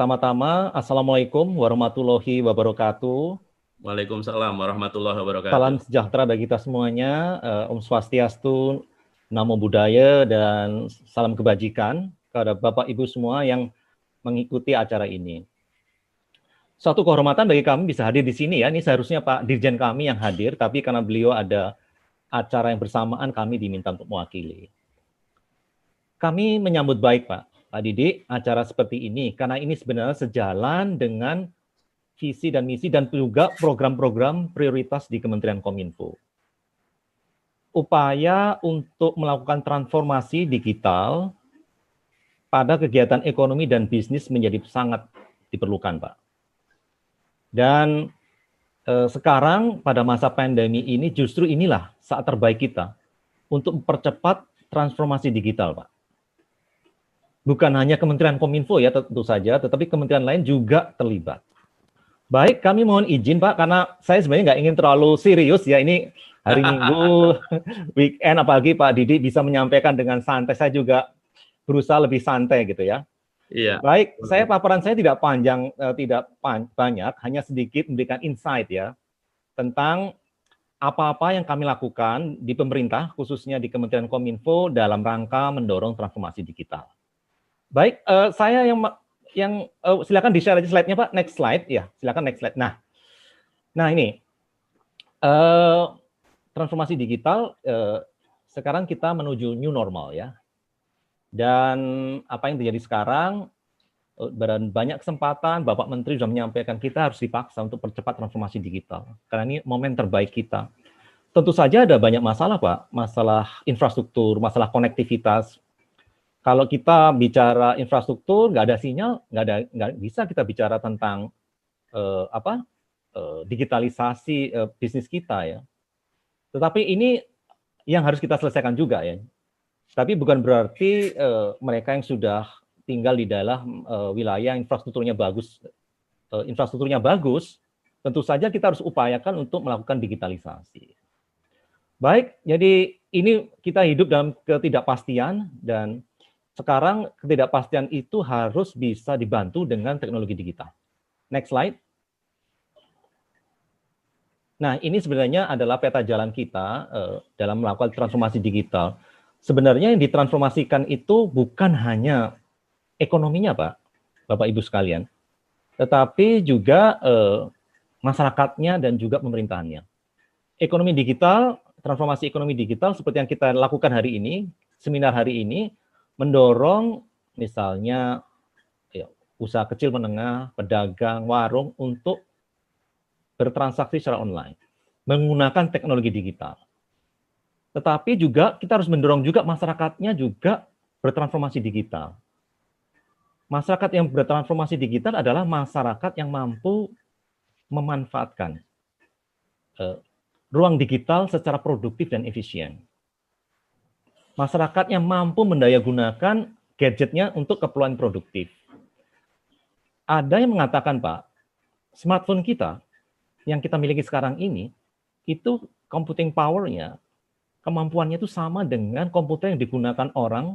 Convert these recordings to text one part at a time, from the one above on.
Pertama-tama, Assalamualaikum warahmatullahi wabarakatuh. Waalaikumsalam warahmatullahi wabarakatuh. Salam sejahtera bagi kita semuanya. Om Swastiastu, Namo Buddhaya, dan salam kebajikan kepada Bapak Ibu semua yang mengikuti acara ini. Suatu kehormatan bagi kami bisa hadir di sini ya. Ini seharusnya Pak Dirjen kami yang hadir, tapi karena beliau ada acara yang bersamaan, kami diminta untuk mewakili. Kami menyambut baik Pak Didi acara seperti ini, karena ini sebenarnya sejalan dengan visi dan misi dan juga program-program prioritas di Kementerian Kominfo. Upaya untuk melakukan transformasi digital pada kegiatan ekonomi dan bisnis menjadi sangat diperlukan, Pak. Dan sekarang pada masa pandemi ini justru inilah saat terbaik kita untuk mempercepat transformasi digital, Pak. Bukan hanya Kementerian Kominfo ya tentu saja, tetapi kementerian lain juga terlibat. Baik, kami mohon izin Pak, karena saya sebenarnya nggak ingin terlalu serius ya, ini hari Minggu, weekend, apalagi Pak Didi bisa menyampaikan dengan santai, saya juga berusaha lebih santai gitu ya. Iya. Baik, paparan saya tidak panjang, tidak banyak, hanya sedikit memberikan insight ya, tentang apa-apa yang kami lakukan di pemerintah, khususnya di Kementerian Kominfo dalam rangka mendorong transformasi digital. Baik, saya yang silakan di-share aja slide-nya Pak, next slide ya, silakan next slide. Nah ini transformasi digital sekarang kita menuju new normal ya, dan apa yang terjadi sekarang banyak kesempatan Bapak Menteri sudah menyampaikan kita harus dipaksa untuk percepat transformasi digital karena ini momen terbaik kita. Tentu saja ada banyak masalah Pak, masalah infrastruktur, masalah konektivitas. Kalau kita bicara infrastruktur, nggak ada sinyal, nggak bisa kita bicara tentang digitalisasi bisnis kita ya. Tetapi ini yang harus kita selesaikan juga ya. Tapi bukan berarti mereka yang sudah tinggal di dalam wilayah infrastrukturnya bagus, tentu saja kita harus upayakan untuk melakukan digitalisasi. Baik, jadi ini kita hidup dalam ketidakpastian dan sekarang ketidakpastian itu harus bisa dibantu dengan teknologi digital. Next slide. Nah, ini sebenarnya adalah peta jalan kita dalam melakukan transformasi digital. Sebenarnya yang ditransformasikan itu bukan hanya ekonominya, Pak, Bapak Ibu sekalian, tetapi juga masyarakatnya dan juga pemerintahannya. Ekonomi digital, transformasi ekonomi digital seperti yang kita lakukan hari ini, seminar hari ini, mendorong misalnya ya, usaha kecil menengah, pedagang, warung untuk bertransaksi secara online, menggunakan teknologi digital. Tetapi juga kita harus mendorong juga masyarakatnya juga bertransformasi digital. Masyarakat yang bertransformasi digital adalah masyarakat yang mampu memanfaatkan ruang digital secara produktif dan efisien. Masyarakat yang mampu mendayagunakan gadgetnya untuk keperluan produktif. Ada yang mengatakan, Pak, smartphone kita yang kita miliki sekarang ini, itu computing power-nya, kemampuannya itu sama dengan komputer yang digunakan orang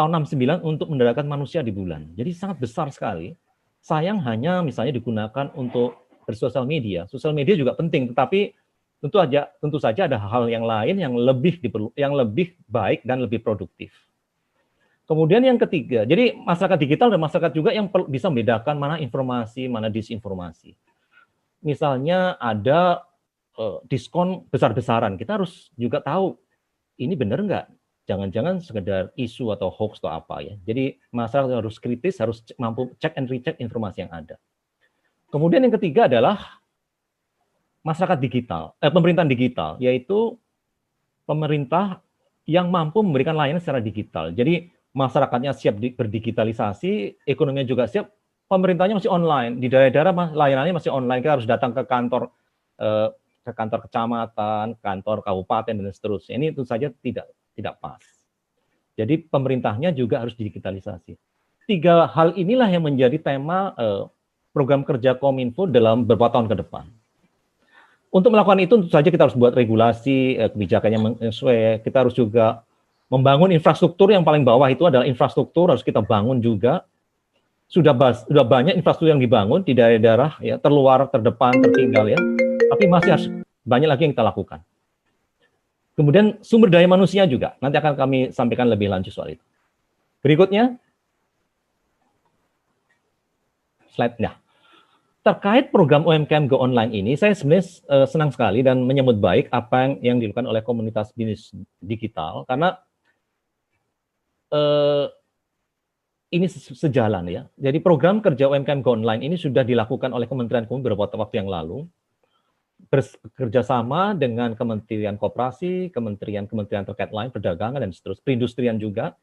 tahun 69 untuk mendaratkan manusia di bulan. Jadi sangat besar sekali. Sayang hanya misalnya digunakan untuk bersosial media. Sosial media juga penting, tetapi tentu saja ada hal yang lain yang lebih baik dan lebih produktif. Kemudian yang ketiga, jadi masyarakat digital dan masyarakat juga yang bisa membedakan mana informasi, mana disinformasi. Misalnya ada diskon besar-besaran, kita harus juga tahu ini benar nggak? Jangan-jangan sekedar isu atau hoax atau apa ya. Jadi masyarakat harus kritis, harus mampu cek and recheck informasi yang ada. Kemudian yang ketiga adalah masyarakat digital, pemerintahan digital, yaitu pemerintah yang mampu memberikan layanan secara digital. Jadi masyarakatnya siap berdigitalisasi, ekonominya juga siap, pemerintahnya masih online. Di daerah-daerah layanannya masih online, kita harus datang ke kantor kecamatan, kantor kabupaten, dan seterusnya. Ini tentu saja tidak pas. Jadi pemerintahnya juga harus digitalisasi. 3 hal inilah yang menjadi tema program kerja Kominfo dalam beberapa tahun ke depan. Untuk melakukan itu tentu saja kita harus buat regulasi, kebijakannya sesuai. Kita harus juga membangun infrastruktur yang paling bawah itu adalah infrastruktur harus kita bangun juga sudah banyak infrastruktur yang dibangun di daerah-daerah ya terluar, terdepan, tertinggal ya. Tapi masih harus banyak lagi yang kita lakukan. Kemudian sumber daya manusia juga. Nanti akan kami sampaikan lebih lanjut soal itu. Berikutnya. Slide-nya. Terkait program UMKM Go Online ini, saya sebenarnya senang sekali dan menyambut baik apa yang dilakukan oleh komunitas bisnis digital, karena ini sejalan ya. Jadi program kerja UMKM Go Online ini sudah dilakukan oleh Kementerian Kominfo beberapa waktu yang lalu, bekerja sama dengan Kementerian Koperasi, kementerian terkait lain, perdagangan dan seterusnya, perindustrian juga,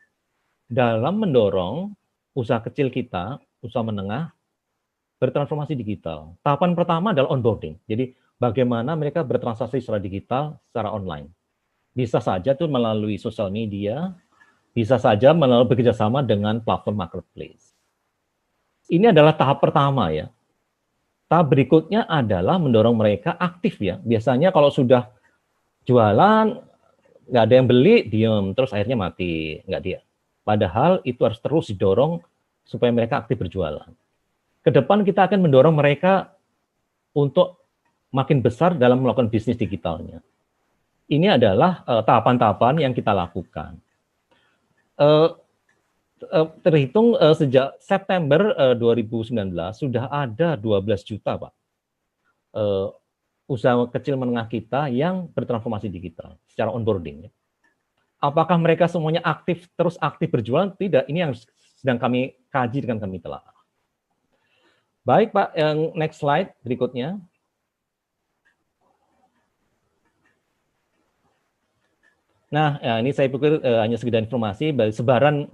dalam mendorong usaha kecil kita, usaha menengah, bertransformasi digital. Tahapan pertama adalah onboarding. Jadi bagaimana mereka bertransaksi secara digital, secara online. Bisa saja tuh melalui sosial media, bisa saja melalui bekerjasama dengan platform marketplace. Ini adalah tahap pertama ya. Tahap berikutnya adalah mendorong mereka aktif ya. Biasanya kalau sudah jualan, nggak ada yang beli, diem, terus akhirnya mati, nggak dia. Padahal itu harus terus didorong supaya mereka aktif berjualan. Ke depan kita akan mendorong mereka untuk makin besar dalam melakukan bisnis digitalnya. Ini adalah tahapan-tahapan yang kita lakukan. Terhitung sejak September 2019 sudah ada 12 juta Pak usaha kecil menengah kita yang bertransformasi digital secara onboarding. Apakah mereka semuanya terus aktif berjualan? Tidak, ini yang sedang kami kaji dan kami telah. Baik Pak, yang next slide berikutnya. Nah, ya, ini saya pikir hanya sekedar informasi, sebaran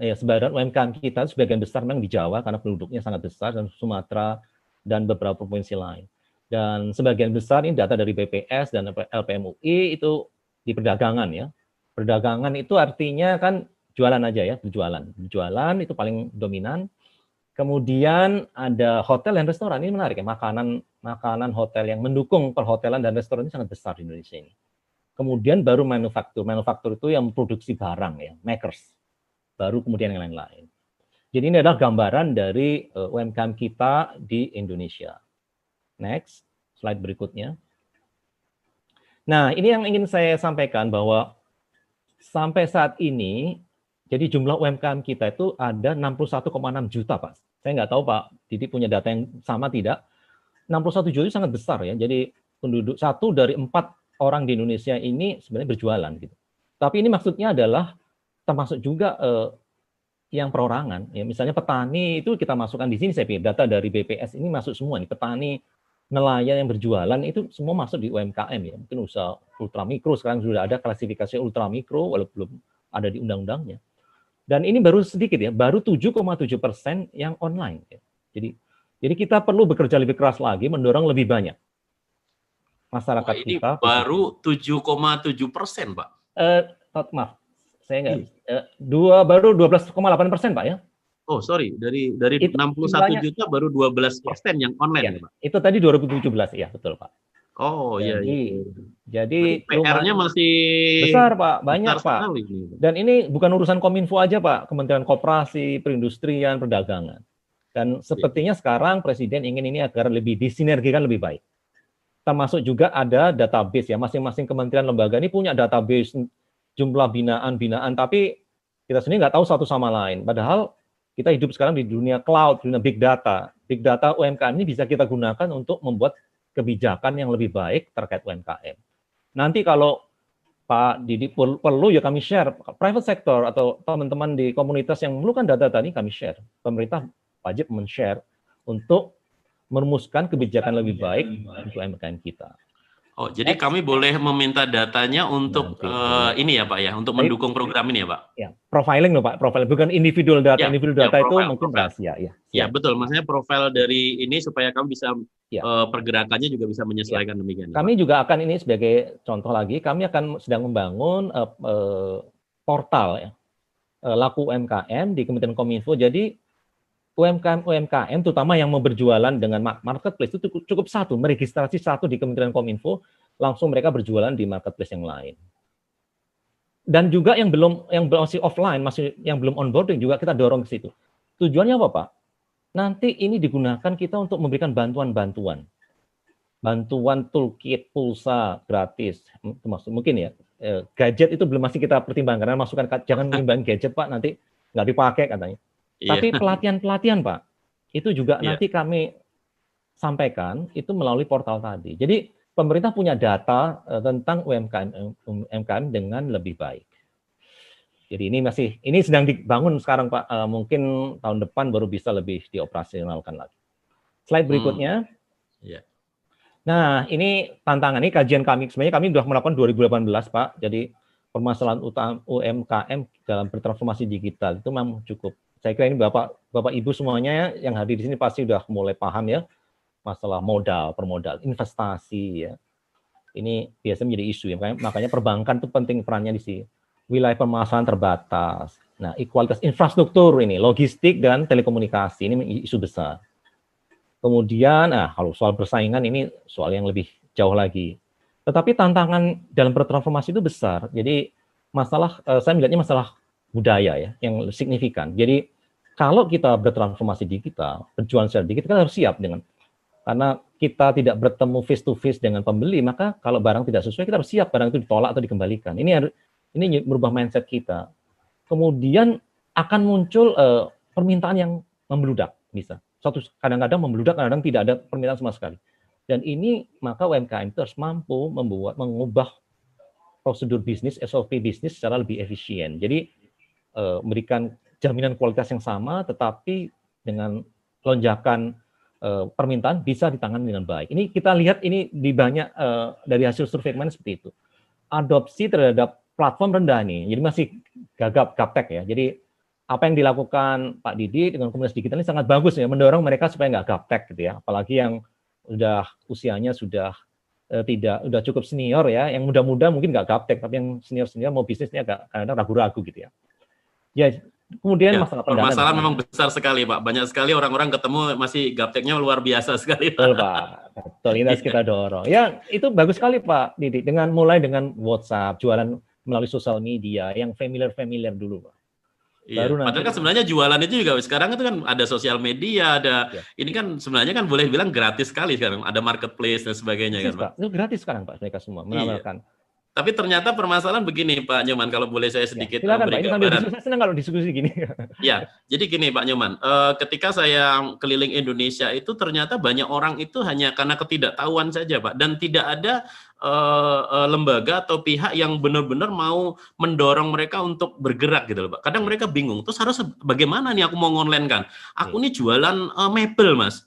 UMKM kita sebagian besar memang di Jawa karena penduduknya sangat besar, dan Sumatera dan beberapa provinsi lain. Dan sebagian besar ini data dari BPS dan LPMUI itu di perdagangan ya. Perdagangan itu artinya kan jualan aja ya, berjualan. Berjualan itu paling dominan. Kemudian ada hotel dan restoran, ini menarik ya, makanan hotel yang mendukung perhotelan dan restoran ini sangat besar di Indonesia ini. Kemudian baru manufaktur itu yang memproduksi barang ya, makers. Baru kemudian yang lain-lain. Jadi ini adalah gambaran dari UMKM kita di Indonesia. Next, slide berikutnya. Nah, ini yang ingin saya sampaikan bahwa sampai saat ini, jadi jumlah UMKM kita itu ada 61,6 juta, Pak. Saya nggak tahu Pak Didi punya data yang sama tidak. 61 juta itu sangat besar ya. Jadi penduduk 1 dari 4 orang di Indonesia ini sebenarnya berjualan gitu. Tapi ini maksudnya adalah termasuk juga yang perorangan. Ya, misalnya petani itu kita masukkan di sini, saya pikir data dari BPS ini masuk semua nih. Petani, nelayan yang berjualan itu semua masuk di UMKM ya. Mungkin usaha ultramikro, sekarang sudah ada klasifikasi ultramikro walaupun belum ada di undang-undangnya. Dan ini baru sedikit ya, baru 7,7% yang online. Ya. Jadi kita perlu bekerja lebih keras lagi, mendorong lebih banyak masyarakat ini kita. Baru 7,7%, Pak. Maaf, saya nggak. Baru 12,8% Pak ya. Oh sorry, dari 61 juta baru 12% yang online ya, Pak. Itu tadi 2017 ya, betul Pak. Oh iya. Jadi PR-nya masih besar Pak, banyak Pak. Ini. Dan ini bukan urusan Kominfo aja Pak, Kementerian Koperasi, Perindustrian, Perdagangan. Dan sepertinya sekarang Presiden ingin ini agar lebih disinergikan lebih baik. Termasuk juga ada database ya, masing-masing kementerian lembaga ini punya database jumlah binaan, tapi kita sendiri nggak tahu satu sama lain. Padahal kita hidup sekarang di dunia cloud, dunia big data. Big data UMKM ini bisa kita gunakan untuk membuat kebijakan yang lebih baik terkait UMKM. Nanti kalau Pak Didi perlu ya kami share, private sector atau teman-teman di komunitas yang memerlukan data tadi kami share. Pemerintah wajib men-share untuk merumuskan kebijakan lebih baik untuk UMKM kita. Oh, jadi kami boleh meminta datanya untuk ini ya Pak ya, untuk mendukung program ini ya Pak? Ya, profiling loh Pak, profiling bukan individual data. Ya, individual data itu mungkin rahasia ya. Ya betul, maksudnya profil dari ini supaya kami bisa pergerakannya juga bisa menyesuaikan demikian. Kami juga akan ini sebagai contoh lagi, kami akan sedang membangun portal ya, laku UMKM di Kementerian Kominfo. Jadi UMKM terutama yang mau berjualan dengan marketplace itu cukup meregistrasi satu di Kementerian Kominfo, langsung mereka berjualan di marketplace yang lain. Dan juga yang masih offline, yang belum onboarding juga kita dorong ke situ. Tujuannya apa Pak? nanti ini digunakan kita untuk memberikan bantuan toolkit, pulsa gratis, termasuk mungkin ya gadget itu belum masih kita pertimbangkan, karena masukan jangan menimbang gadget Pak, nanti nggak dipakai katanya. Tapi pelatihan Pak, itu juga nanti kami sampaikan itu melalui portal tadi. Jadi pemerintah punya data tentang UMKM dengan lebih baik. Jadi ini sedang dibangun sekarang Pak, mungkin tahun depan baru bisa lebih dioperasionalkan lagi. Slide berikutnya. Nah, ini tantangan, ini kajian kami. Sebenarnya kami sudah melakukan 2018 Pak. Jadi permasalahan utama UMKM dalam bertransformasi digital itu memang cukup. Saya kira ini Bapak Ibu semuanya yang hadir di sini pasti sudah mulai paham ya masalah permodal, investasi ya. Ini biasanya menjadi isu ya. Makanya perbankan itu penting perannya di sini. Wilayah permasalahan terbatas. Nah, kualitas infrastruktur ini, logistik dan telekomunikasi ini isu besar. Kemudian, kalau soal persaingan ini soal yang lebih jauh lagi. Tetapi tantangan dalam bertransformasi itu besar. Jadi saya melihatnya masalah budaya ya, yang signifikan. Jadi kalau kita bertransformasi digital, berjualan secara digital, kita harus siap karena kita tidak bertemu face to face dengan pembeli, maka kalau barang tidak sesuai, kita harus siap barang itu ditolak atau dikembalikan. Ini merubah mindset kita. Kemudian akan muncul permintaan yang membludak, bisa. Kadang-kadang membludak, kadang-kadang tidak ada permintaan sama sekali. Dan ini maka UMKM itu harus mampu mengubah prosedur bisnis, SOP bisnis secara lebih efisien. Jadi memberikan jaminan kualitas yang sama, tetapi dengan lonjakan permintaan bisa ditangani dengan baik. Ini kita lihat ini di banyak dari hasil survei kemarin seperti itu. Adopsi terhadap platform rendah nih, jadi masih gaptek ya. Jadi apa yang dilakukan Pak Didi dengan komunitas digital ini sangat bagus ya, mendorong mereka supaya nggak gaptek gitu ya. Apalagi yang usianya sudah udah cukup senior ya, yang muda-muda mungkin nggak gaptek, tapi yang senior-senior mau bisnisnya agak kadang-kadang ragu-ragu gitu ya. Ya, kemudian masalah pendanaan. Permasalahan memang besar sekali Pak, banyak sekali orang-orang ketemu masih gapteknya luar biasa sekali Pak. Betul Pak, betul, ini harus kita dorong. Ya, itu bagus sekali Pak Didi, mulai dengan WhatsApp, jualan melalui sosial media, yang familiar dulu Pak. Baru padahal kan sebenarnya jualan itu juga sekarang itu kan ada sosial media, ini kan sebenarnya kan boleh bilang gratis sekali sekarang, ada marketplace dan sebagainya kan Pak. Itu gratis sekarang Pak, mereka semua menawarkan. Tapi ternyata permasalahan begini Pak Nyoman, kalau boleh saya sedikit beri gambaran. Saya senang kalau diskusi gini. Ya, jadi gini Pak Nyoman, ketika saya keliling Indonesia itu ternyata banyak orang itu hanya karena ketidaktahuan saja Pak, dan tidak ada lembaga atau pihak yang benar-benar mau mendorong mereka untuk bergerak gitu loh Pak. Kadang mereka bingung, terus harus bagaimana nih aku mau ngonline kan? Aku nih jualan mebel Mas,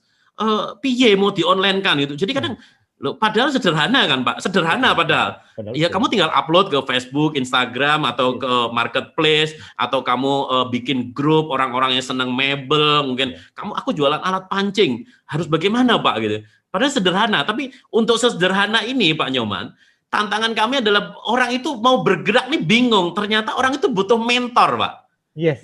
piye mau di online kan gitu. Jadi kadang loh, padahal sederhana kan Pak, sederhana padahal. Ya kamu tinggal upload ke Facebook, Instagram, atau ke marketplace, atau kamu bikin grup orang-orang yang senang mebel, mungkin aku jualan alat pancing, harus bagaimana Pak gitu. Padahal sederhana, tapi untuk sesederhana ini Pak Nyoman, tantangan kami adalah orang itu mau bergerak nih bingung, ternyata orang itu butuh mentor Pak.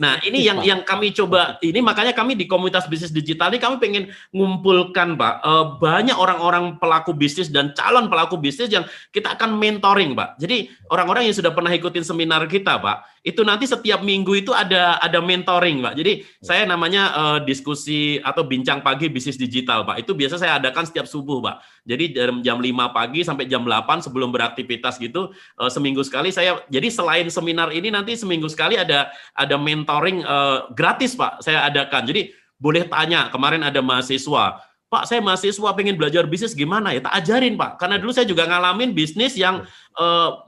Nah ini yang kami coba, ini makanya kami di komunitas bisnis digital ini kami pengen ngumpulkan Pak, banyak orang-orang pelaku bisnis dan calon pelaku bisnis yang kita akan mentoring Pak. Jadi orang-orang yang sudah pernah ikutin seminar kita Pak, itu nanti setiap minggu itu ada mentoring Pak. Jadi saya namanya diskusi atau bincang pagi bisnis digital Pak. Itu biasa saya adakan setiap subuh Pak. Jadi dari jam 5 pagi sampai jam 8 sebelum beraktivitas gitu, seminggu sekali saya, jadi selain seminar ini nanti seminggu sekali ada mentoring gratis Pak saya adakan. Jadi boleh tanya, kemarin ada mahasiswa, Pak saya mahasiswa pengen belajar bisnis gimana ya, tak ajarin Pak, karena dulu saya juga ngalamin bisnis yang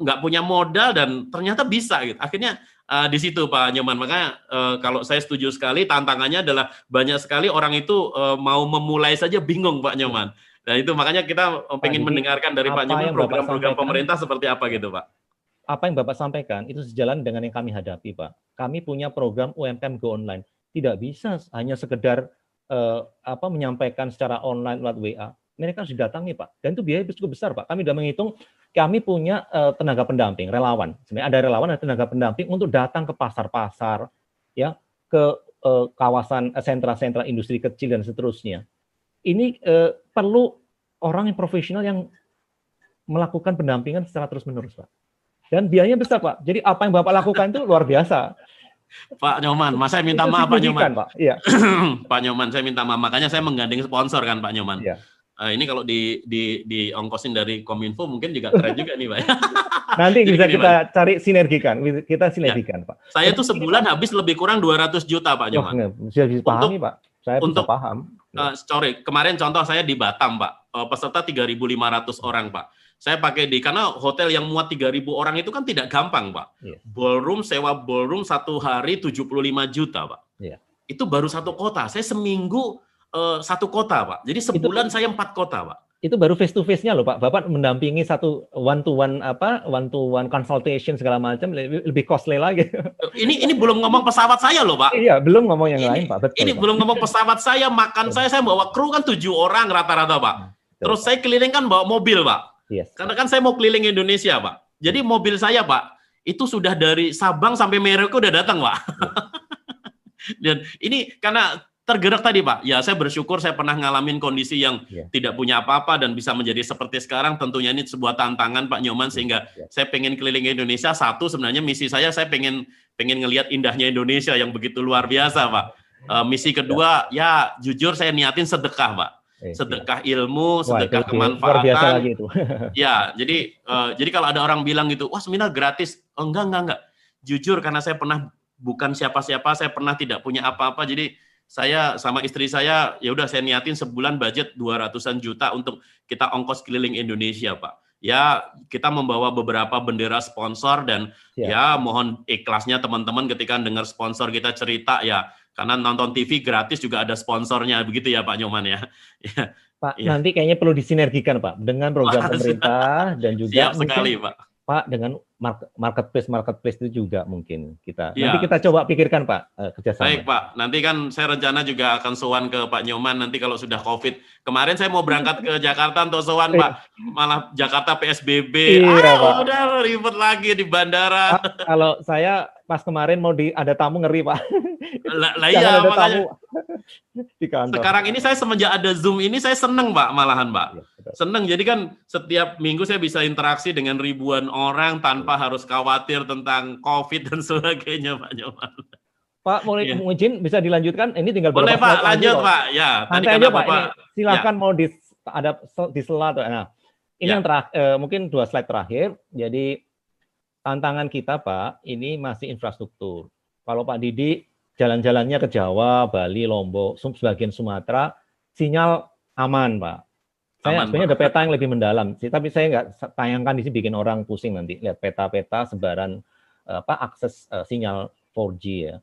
nggak punya modal dan ternyata bisa gitu. Akhirnya di situ Pak Nyoman, makanya kalau saya setuju sekali, tantangannya adalah banyak sekali orang itu mau memulai saja bingung Pak Nyoman. Nah itu makanya kita pengen mendengarkan dari Pak Nyoman program-program pemerintah seperti apa gitu Pak. Apa yang Bapak sampaikan itu sejalan dengan yang kami hadapi Pak. Kami punya program UMKM Go Online. Tidak bisa hanya sekedar menyampaikan secara online lewat WA. Mereka harus didatangi Pak. Dan itu biaya cukup besar Pak. Kami sudah menghitung, kami punya tenaga pendamping, relawan. Sebenarnya ada relawan dan tenaga pendamping untuk datang ke pasar-pasar, ya, ke kawasan sentra-sentra industri kecil dan seterusnya. Ini perlu orang yang profesional yang melakukan pendampingan secara terus-menerus Pak. Dan biayanya besar Pak. Jadi apa yang Bapak lakukan itu luar biasa. Pak Nyoman, Mas saya minta Itu maaf Pak signifikan, Nyoman. Pak. Iya. Pak Nyoman, saya minta maaf. Makanya saya menggandeng sponsor kan Pak Nyoman. Iya. Ini kalau di ongkosin dari Kominfo mungkin juga keren juga nih Pak. Nanti Jadi bisa gini, kita Pak. cari sinergikan. Kita sinergikan, Pak. Saya tuh Tetapi sebulan Pak, habis lebih kurang 200 juta Pak wah, Nyoman. bisa dipahami, Untuk Pak. Saya bisa untuk paham. sorry, kemarin contoh saya di Batam, Pak. Peserta 3.500 orang, Pak. Saya pakai karena hotel yang muat 3.000 orang itu kan tidak gampang, Pak. Iya. Ballroom, sewa ballroom 1 hari 75 juta, Pak. Iya. Itu baru 1 kota. Saya seminggu 1 kota, Pak. Jadi sebulan saya 4 kota, Pak. Itu baru face to face-nya loh, Pak. Bapak mendampingi satu one to one consultation segala macam lebih costly lagi. Ini belum ngomong pesawat saya loh, Pak. Iya, belum ngomong yang lain, Pak. Betul. Ini Pak. belum ngomong pesawat saya, makan saya bawa kru kan 7 orang rata-rata, Pak. Terus saya keliling kan bawa mobil, Pak. Yes. Karena kan saya mau keliling Indonesia, Pak. Jadi mobil saya, Pak, itu sudah dari Sabang sampai Merauke udah datang, Pak. Dan ini karena tergerak tadi, Pak. Ya, saya bersyukur saya pernah ngalamin kondisi yang tidak punya apa-apa dan bisa menjadi seperti sekarang. Tentunya ini sebuah tantangan, Pak Nyoman, sehingga saya pengen keliling Indonesia. Satu, sebenarnya misi saya pengen ngelihat indahnya Indonesia yang begitu luar biasa, Pak. Misi kedua, ya jujur saya niatin sedekah, Pak. Sedekah ilmu, sedekah kemanfaatan. Luar biasa lagi itu. Ya, jadi kalau ada orang bilang gitu, wah seminar gratis. Oh, enggak. Jujur karena saya pernah bukan siapa-siapa, saya pernah tidak punya apa-apa. Jadi saya sama istri saya, ya udah saya niatin sebulan budget 200-an juta untuk kita ongkos keliling Indonesia, Pak. Ya, kita membawa beberapa bendera sponsor dan ya mohon ikhlasnya teman-teman ketika dengar sponsor kita cerita ya, karena nonton TV gratis juga ada sponsornya, begitu ya Pak Nyoman ya. Pak, nanti kayaknya perlu disinergikan Pak dengan program pemerintah dan juga siap sekali, Pak. Pak dengan marketplace itu juga mungkin kita. Nanti kita coba pikirkan Pak kerjasama. Baik Pak, nanti kan saya rencana juga akan sowan ke Pak Nyoman nanti kalau sudah COVID. Kemarin saya mau berangkat ke Jakarta untuk sowan Pak, malah Jakarta PSBB. Pak. Udah ribet lagi di bandara. Pak, kalau saya pas kemarin mau ada tamu ngeri Pak. Lah iya ada makanya. Tamu di kantor. Sekarang ini saya semenjak ada Zoom ini saya seneng Pak malahan Pak. Seneng, jadi kan setiap minggu saya bisa interaksi dengan ribuan orang tanpa harus khawatir tentang COVID dan sebagainya Pak Nyoman. Pak, mau izin bisa dilanjutkan? Ini tinggal boleh Pak, lanjut Pak. Ya, tadi aja Pak. Ini silakan mau ada di sela. Nah, ini yang terakhir, mungkin 2 slide terakhir. Jadi tantangan kita Pak, ini masih infrastruktur. Kalau Pak Didi jalan-jalannya ke Jawa, Bali, Lombok, sebagian Sumatera, sinyal aman Pak. Saya sebenarnya ada peta yang lebih mendalam, tapi saya nggak tayangkan di sini bikin orang pusing nanti lihat peta-peta sebaran akses sinyal 4G ya.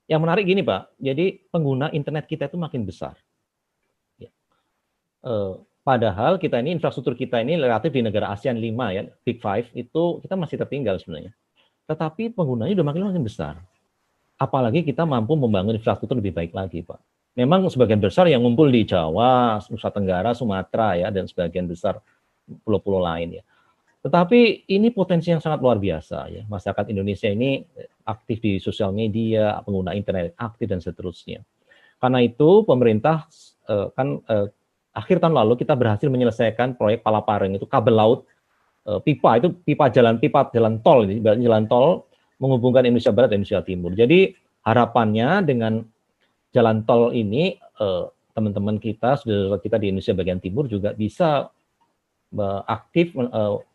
Yang menarik gini Pak, jadi pengguna internet kita itu makin besar. Ya. Padahal kita ini infrastruktur kita ini relatif di negara ASEAN 5 ya, Big Five itu kita masih tertinggal sebenarnya. Tetapi penggunanya udah makin besar. Apalagi kita mampu membangun infrastruktur lebih baik lagi Pak. Memang sebagian besar yang ngumpul di Jawa, Nusa Tenggara, Sumatera ya, dan sebagian besar pulau-pulau lain ya. Tetapi ini potensi yang sangat luar biasa ya. Masyarakat Indonesia ini aktif di sosial media, pengguna internet aktif dan seterusnya. Karena itu pemerintah akhir tahun lalu kita berhasil menyelesaikan proyek Palaparing itu kabel laut pipa jalan tol ini, jalan tol menghubungkan Indonesia Barat dan Indonesia Timur. Jadi harapannya dengan jalan tol ini teman-teman kita, saudara kita di Indonesia bagian timur juga bisa aktif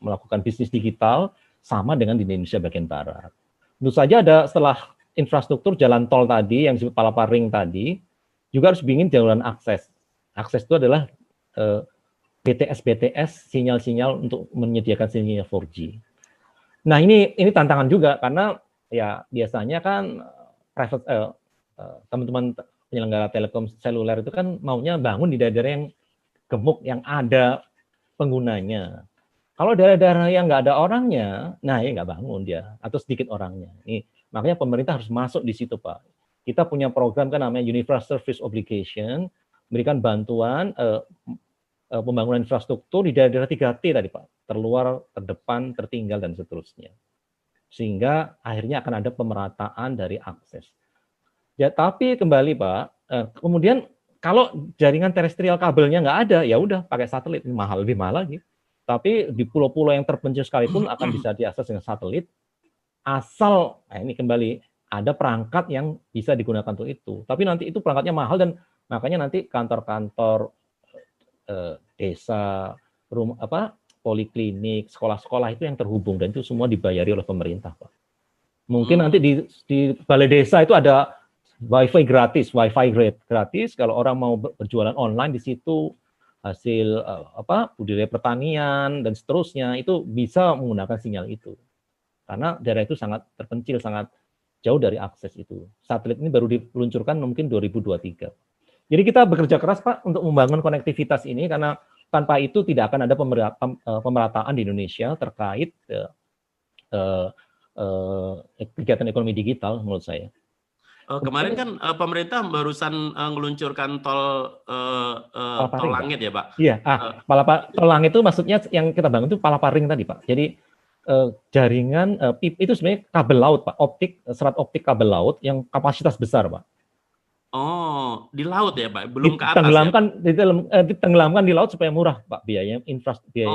melakukan bisnis digital sama dengan di Indonesia bagian barat. Tentu saja ada setelah infrastruktur jalan tol tadi yang disebut Palaparing tadi juga harus bikin jalan akses. Akses itu adalah BTS sinyal-sinyal untuk menyediakan sinyal 4G. Nah ini tantangan juga karena ya biasanya kan private teman-teman penyelenggara telekom seluler itu kan maunya bangun di daerah yang gemuk, yang ada penggunanya. Kalau daerah-daerah yang nggak ada orangnya, nah ya nggak bangun dia, atau sedikit orangnya. Ini makanya pemerintah harus masuk di situ Pak. Kita punya program kan namanya Universal Service Obligation, memberikan bantuan pembangunan infrastruktur di daerah-daerah 3T tadi Pak, terluar, terdepan, tertinggal, dan seterusnya. Sehingga akhirnya akan ada pemerataan dari akses. Ya, tapi kembali Pak, kemudian kalau jaringan terestrial kabelnya nggak ada, ya udah pakai satelit, lebih mahal lagi. Tapi di pulau-pulau yang terpencil sekalipun akan bisa diakses dengan satelit asal ini kembali ada perangkat yang bisa digunakan untuk itu. Tapi nanti itu perangkatnya mahal dan makanya nanti kantor-kantor desa, poliklinik, sekolah-sekolah itu yang terhubung dan itu semua dibayari oleh pemerintah, Pak. Mungkin nanti di balai desa itu ada wifi gratis kalau orang mau berjualan online di situ hasil budidaya pertanian dan seterusnya itu bisa menggunakan sinyal itu. Karena daerah itu sangat terpencil, sangat jauh dari akses itu. Satelit ini baru diluncurkan mungkin 2023. Jadi kita bekerja keras, Pak, untuk membangun konektivitas ini karena tanpa itu tidak akan ada pemerataan di Indonesia terkait kegiatan ekonomi digital menurut saya. Kemarin kan pemerintah barusan meluncurkan tol langit ya, Pak? Iya, tol langit itu maksudnya yang kita bangun itu palaparing tadi, Pak. Jadi jaringan itu sebenarnya kabel laut, Pak, serat optik kabel laut yang kapasitas besar, Pak. Oh, di laut ya, Pak? Belum ke atas ya? Ditenggelamkan di laut supaya murah, Pak, biaya iklimnya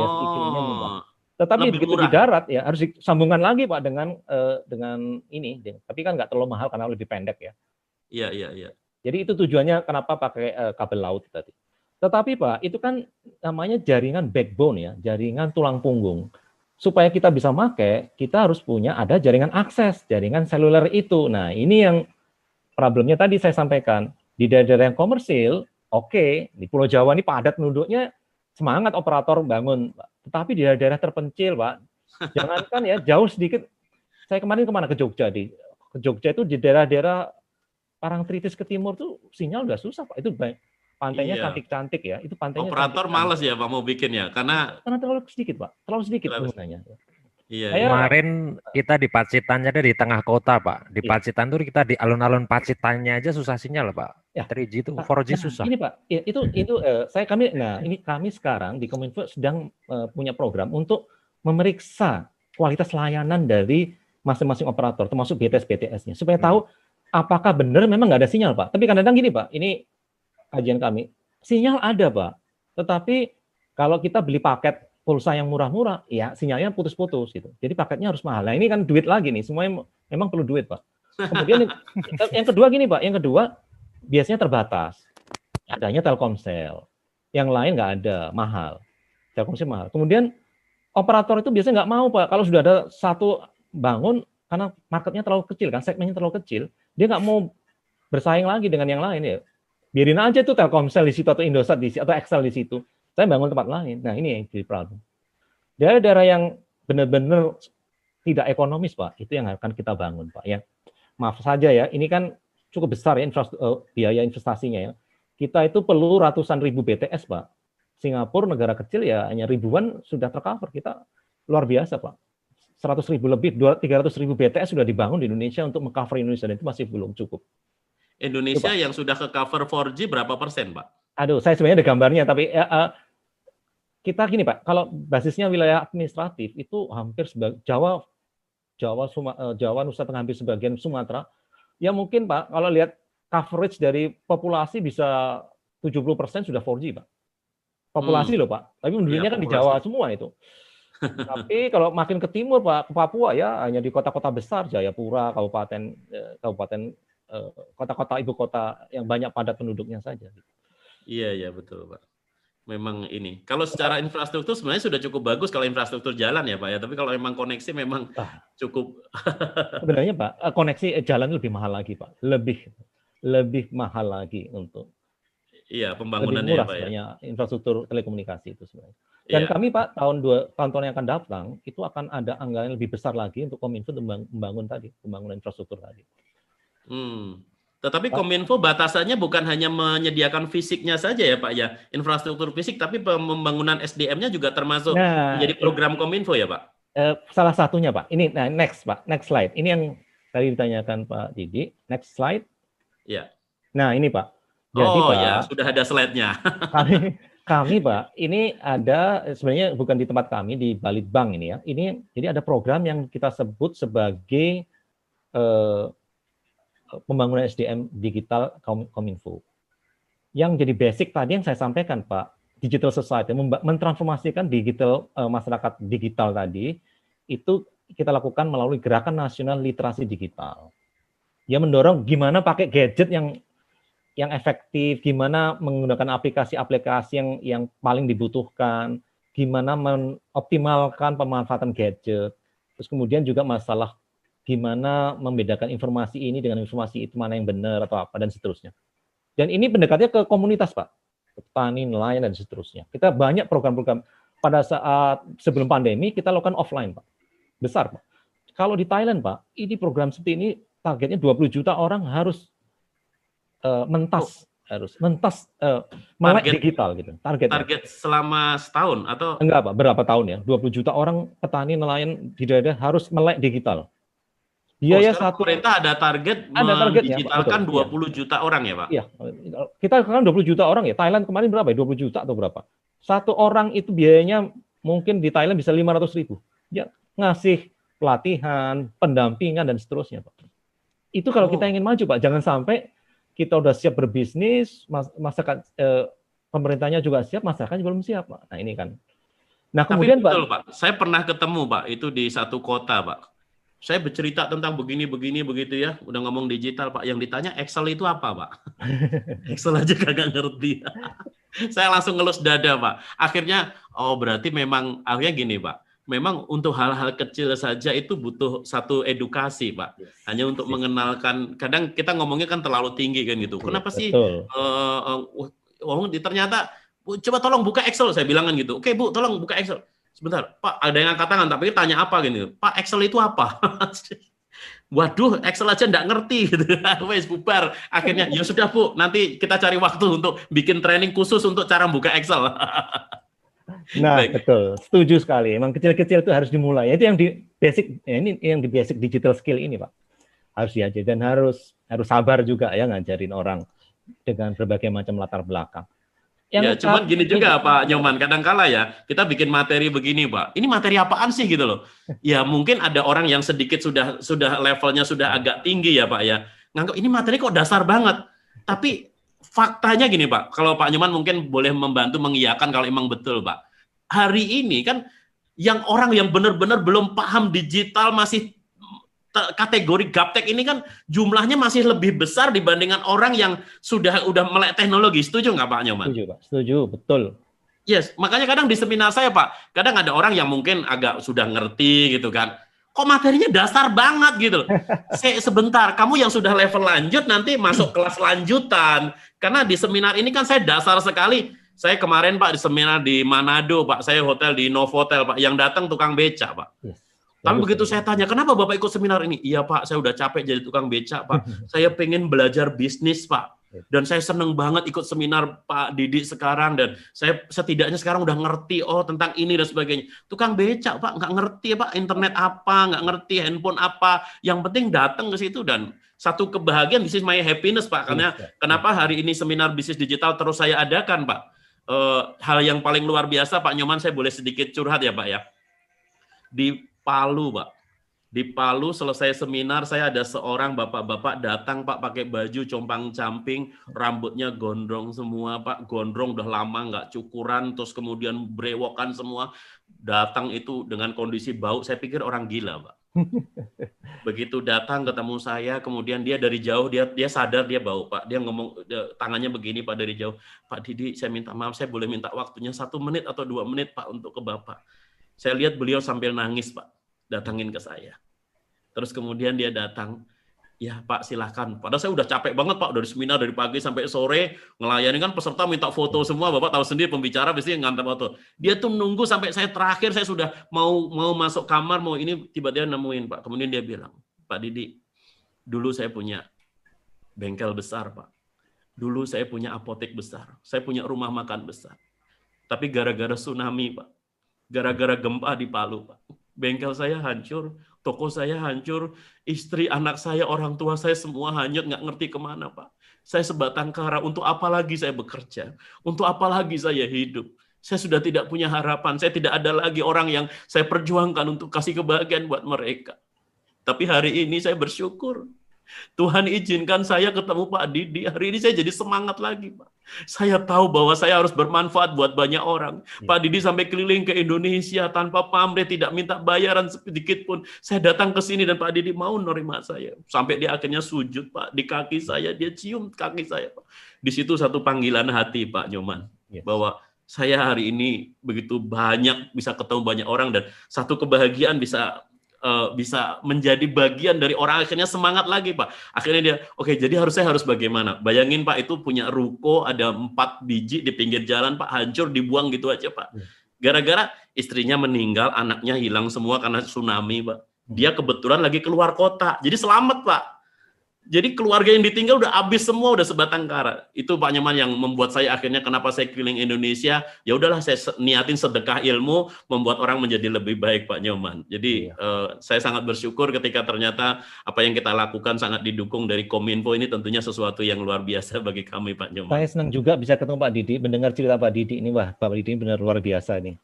murah. Tetapi begitu di darat ya harus disambungkan lagi, Pak, dengan ini. Tapi kan nggak terlalu mahal karena lebih pendek ya. Iya. Jadi itu tujuannya kenapa pakai kabel laut tadi. Tetapi, Pak, itu kan namanya jaringan backbone ya, jaringan tulang punggung. Supaya kita bisa pakai, kita harus ada jaringan akses, jaringan seluler itu. Nah, ini yang problemnya tadi saya sampaikan. Di daerah yang komersil, oke, di Pulau Jawa ini padat penduduknya, semangat operator bangun, Pak. Tetapi di daerah terpencil, Pak, jangankan ya jauh sedikit. Saya kemarin kemana ke Jogja ke Jogja itu di daerah-daerah Parangtritis ke timur tuh sinyal udah susah, Pak. Itu pantainya cantik-cantik ya. Itu pantainya. Operator males ya, Pak, mau bikin ya, karena terlalu sedikit, Pak. Terlalu sedikit penggunanya. Iya. Kemarin kita di Pacitannya ada di tengah kota, Pak. Di Pacitan tuh kita di alun-alun Pacitannya aja susah sinyal, Pak. 3G itu 4G susah. Ini, Pak, itu kami sekarang di Kominfo sedang punya program untuk memeriksa kualitas layanan dari masing-masing operator, termasuk BTS-BTS-nya, supaya tahu apakah benar memang nggak ada sinyal, Pak. Tapi kadang-kadang gini, Pak, ini kajian kami, sinyal ada, Pak. Tetapi kalau kita beli paket pulsa yang murah-murah, ya sinyalnya putus-putus gitu. Jadi paketnya harus mahal. Nah, ini kan duit lagi nih, semuanya memang perlu duit, Pak. Kemudian yang kedua gini, Pak, biasanya terbatas. Adanya Telkomsel. Yang lain nggak ada, mahal. Telkomsel mahal. Kemudian operator itu biasanya nggak mau, Pak. Kalau sudah ada satu bangun, karena marketnya terlalu kecil, kan segmennya terlalu kecil, dia nggak mau bersaing lagi dengan yang lain ya. Biarin aja tuh Telkomsel di situ atau Indosat di situ atau Excel di situ. Saya bangun tempat lain. Nah, ini yang jadi problem. Daerah-daerah yang benar-benar tidak ekonomis, Pak, itu yang akan kita bangun, Pak. Ya, maaf saja ya, ini kan cukup besar ya biaya investasinya ya. Kita itu perlu ratusan ribu BTS, Pak. Singapura negara kecil ya hanya ribuan sudah tercover. Kita luar biasa, Pak. 100 ribu lebih, 300 ribu BTS sudah dibangun di Indonesia untuk meng-cover Indonesia, dan itu masih belum cukup. Indonesia itu, yang sudah ke cover 4G berapa persen, Pak? Aduh, saya sebenarnya ada gambarnya, tapi kita gini, Pak, kalau basisnya wilayah administratif itu hampir Jawa, Nusa Tenggara, hampir sebagian Sumatera. Ya mungkin, Pak, kalau lihat coverage dari populasi bisa 70% sudah 4G, Pak. Populasi loh, Pak. Tapi penduduknya kan di Jawa semua itu. Tapi kalau makin ke timur, Pak, ke Papua ya hanya di kota-kota besar, Jayapura, kota-kota ibu kota yang banyak padat penduduknya saja. Iya, betul, Pak. Memang ini. Kalau secara infrastruktur sebenarnya sudah cukup bagus kalau infrastruktur jalan ya, Pak ya. Tapi kalau memang koneksi memang cukup. Sebenarnya, Pak, koneksi jalan lebih mahal lagi, Pak. Lebih mahal lagi untuk. Iya, pembangunannya ya, Pak ya. Infrastruktur telekomunikasi itu sebenarnya. Dan kami, Pak, tahun yang akan datang itu akan ada anggaran lebih besar lagi untuk Kominfo pembangunan infrastruktur tadi. Tetapi Kominfo batasannya bukan hanya menyediakan fisiknya saja ya, Pak ya, infrastruktur fisik, tapi pembangunan SDM-nya juga termasuk menjadi program Kominfo ya, Pak? Salah satunya, Pak. Ini next slide. Ini yang tadi ditanyakan Pak Didi. Next slide. Ya. Nah, ini, Pak. Jadi, Pak, ya, sudah ada slide-nya. kami, Pak, ini ada sebenarnya bukan di tempat kami, di Balitbank ini ya. Jadi ada program yang kita sebut sebagai pembangunan SDM digital Kominfo. Yang jadi basic tadi yang saya sampaikan, Pak, digital society, mentransformasikan digital masyarakat digital tadi itu kita lakukan melalui Gerakan Nasional Literasi Digital. Ya mendorong gimana pakai gadget yang efektif, gimana menggunakan aplikasi-aplikasi yang paling dibutuhkan, gimana mengoptimalkan pemanfaatan gadget. Terus kemudian juga masalah gimana membedakan informasi ini dengan informasi itu mana yang benar atau apa dan seterusnya. Dan ini pendekatnya ke komunitas, Pak. Petani, nelayan dan seterusnya. Kita banyak program-program pada saat sebelum pandemi kita lakukan offline, Pak. Besar, Pak. Kalau di Thailand, Pak, ini program seperti ini targetnya 20 juta orang harus mentas melek digital gitu. Target selama setahun atau enggak, Pak, berapa tahun ya? 20 juta orang petani nelayan di daerah harus melek digital. Biaya pemerintah ada target mendigitalkan 20 juta orang ya, Pak? Iya. Kita kan 20 juta orang ya. Thailand kemarin berapa ya? 20 juta atau berapa? Satu orang itu biayanya mungkin di Thailand bisa 500.000. Ya, ngasih pelatihan, pendampingan dan seterusnya, Pak. Itu kalau kita ingin maju, Pak. Jangan sampai kita udah siap berbisnis, masyarakat pemerintahnya juga siap, masyarakatnya belum siap, Pak. Nah, ini kan. Nah, kemudian betul, Pak. Saya pernah ketemu, Pak, itu di satu kota, Pak. Saya bercerita tentang begini begitu ya, udah ngomong digital, Pak. Yang ditanya Excel itu apa, Pak? Excel aja kagak ngerti. Saya langsung ngelus dada, Pak. Akhirnya, berarti memang akhirnya gini, Pak. Memang untuk hal-hal kecil saja itu butuh satu edukasi, Pak. Hanya untuk mengenalkan, kadang kita ngomongnya kan terlalu tinggi kan gitu. Kenapa sih? Ternyata, coba tolong buka Excel, saya bilang kan gitu. Oke, Bu, tolong buka Excel. Sebentar, Pak, ada yang angkat tangan, tapi tanya apa gitu. Pak, Excel itu apa? Waduh, Excel aja nggak ngerti gitu. Wes bubar. Akhirnya, ya sudah Bu, nanti kita cari waktu untuk bikin training khusus untuk cara buka Excel. Nah, betul. Setuju sekali. Emang kecil-kecil itu harus dimulai. Itu yang di basic, ini yang di basic digital skill ini, Pak. Harus diajar dan harus sabar juga ya ngajarin orang dengan berbagai macam latar belakang. Cuman gini juga Pak Nyoman, kadang-kala ya kita bikin materi begini, Pak. Ini materi apaan sih gitu loh. Ya mungkin ada orang yang sedikit sudah levelnya sudah agak tinggi ya, Pak ya. Nganggap ini materi kok dasar banget. Tapi faktanya gini, Pak. Kalau Pak Nyoman mungkin boleh membantu mengiyakan kalau emang betul, Pak. Hari ini kan yang orang yang benar-benar belum paham digital masih kategori gaptek ini kan jumlahnya masih lebih besar dibandingkan orang yang udah melek teknologi. Setuju nggak Pak Nyoman? Setuju, Pak. Setuju, betul. Yes, makanya kadang di seminar saya, Pak, kadang ada orang yang mungkin agak sudah ngerti gitu kan. Kok materinya dasar banget gitu loh. Sebentar, kamu yang sudah level lanjut nanti masuk kelas lanjutan. Karena di seminar ini kan saya dasar sekali. Saya kemarin Pak di seminar di Manado, Pak, saya hotel di Novotel, Pak, yang datang tukang becak, Pak. Yes. Tapi begitu saya tanya, kenapa Bapak ikut seminar ini? Iya Pak, saya udah capek jadi tukang becak, Pak. Saya pengen belajar bisnis, Pak. Dan saya seneng banget ikut seminar Pak Didi sekarang. Dan saya setidaknya sekarang udah ngerti, tentang ini dan sebagainya. Tukang becak, Pak, nggak ngerti, Pak, internet apa, nggak ngerti handphone apa. Yang penting datang ke situ dan satu kebahagiaan, this is my happiness, Pak. Karena kenapa hari ini seminar bisnis digital terus saya adakan, Pak? Hal yang paling luar biasa, Pak Nyoman, saya boleh sedikit curhat ya, Pak ya. Di Palu, Pak. Di Palu selesai seminar, saya ada seorang bapak-bapak datang, Pak, pakai baju compang-camping, rambutnya gondrong semua, Pak. Gondrong udah lama nggak cukuran, terus kemudian brewokan semua. Datang itu dengan kondisi bau, saya pikir orang gila, Pak. Begitu datang ketemu saya, kemudian dia dari jauh, dia sadar dia bau, Pak. Dia ngomong, tangannya begini, Pak, dari jauh. Pak Didi, saya minta maaf, saya boleh minta waktunya 1 menit atau 2 menit, Pak, untuk ke Bapak. Saya lihat beliau sambil nangis, Pak, datangin ke saya. Terus kemudian dia datang, ya Pak silahkan. Padahal saya udah capek banget Pak, dari seminar dari pagi sampai sore, ngelayani kan peserta minta foto semua, Bapak tahu sendiri pembicara biasanya ngantar foto. Dia tuh nunggu sampai saya terakhir, saya sudah mau masuk kamar, mau ini, tiba-tiba nemuin Pak. Kemudian dia bilang, Pak Didi, dulu saya punya bengkel besar Pak. Dulu saya punya apotek besar, saya punya rumah makan besar. Tapi gara-gara tsunami Pak, gara-gara gempa di Palu Pak, bengkel saya hancur, toko saya hancur, istri, anak saya, orang tua saya semua hanyut, nggak ngerti kemana, Pak. Saya sebatang kara, untuk apa lagi saya bekerja? Untuk apa lagi saya hidup? Saya sudah tidak punya harapan, saya tidak ada lagi orang yang saya perjuangkan untuk kasih kebahagiaan buat mereka. Tapi hari ini saya bersyukur. Tuhan izinkan saya ketemu Pak Didi, hari ini saya jadi semangat lagi, Pak. Saya tahu bahwa saya harus bermanfaat buat banyak orang. Pak Didi sampai keliling ke Indonesia tanpa pamrih, tidak minta bayaran sedikit pun. Saya datang ke sini dan Pak Didi mau nerima saya. Sampai dia akhirnya sujud, Pak, di kaki saya, dia cium kaki saya, Pak. Di situ satu panggilan hati, Pak Nyoman, bahwa saya hari ini begitu banyak bisa ketemu banyak orang dan satu kebahagiaan bisa menjadi bagian dari orang, akhirnya semangat lagi, Pak. Akhirnya dia, oke, jadi saya harus bagaimana? Bayangin, Pak, itu punya ruko, ada 4 biji di pinggir jalan, Pak, hancur, dibuang gitu aja, Pak. Gara-gara istrinya meninggal, anaknya hilang semua karena tsunami, Pak. Dia kebetulan lagi keluar kota, jadi selamat, Pak. Jadi keluarga yang ditinggal udah habis semua, udah sebatang kara. Itu Pak Nyoman yang membuat saya akhirnya kenapa saya keliling Indonesia. Ya udahlah, saya niatin sedekah ilmu membuat orang menjadi lebih baik, Pak Nyoman. Jadi saya sangat bersyukur ketika ternyata apa yang kita lakukan sangat didukung dari Kominfo. Ini tentunya sesuatu yang luar biasa bagi kami, Pak Nyoman. Saya senang juga bisa ketemu Pak Didi, mendengar cerita Pak Didi ini. Wah, Pak Didi benar luar biasa nih.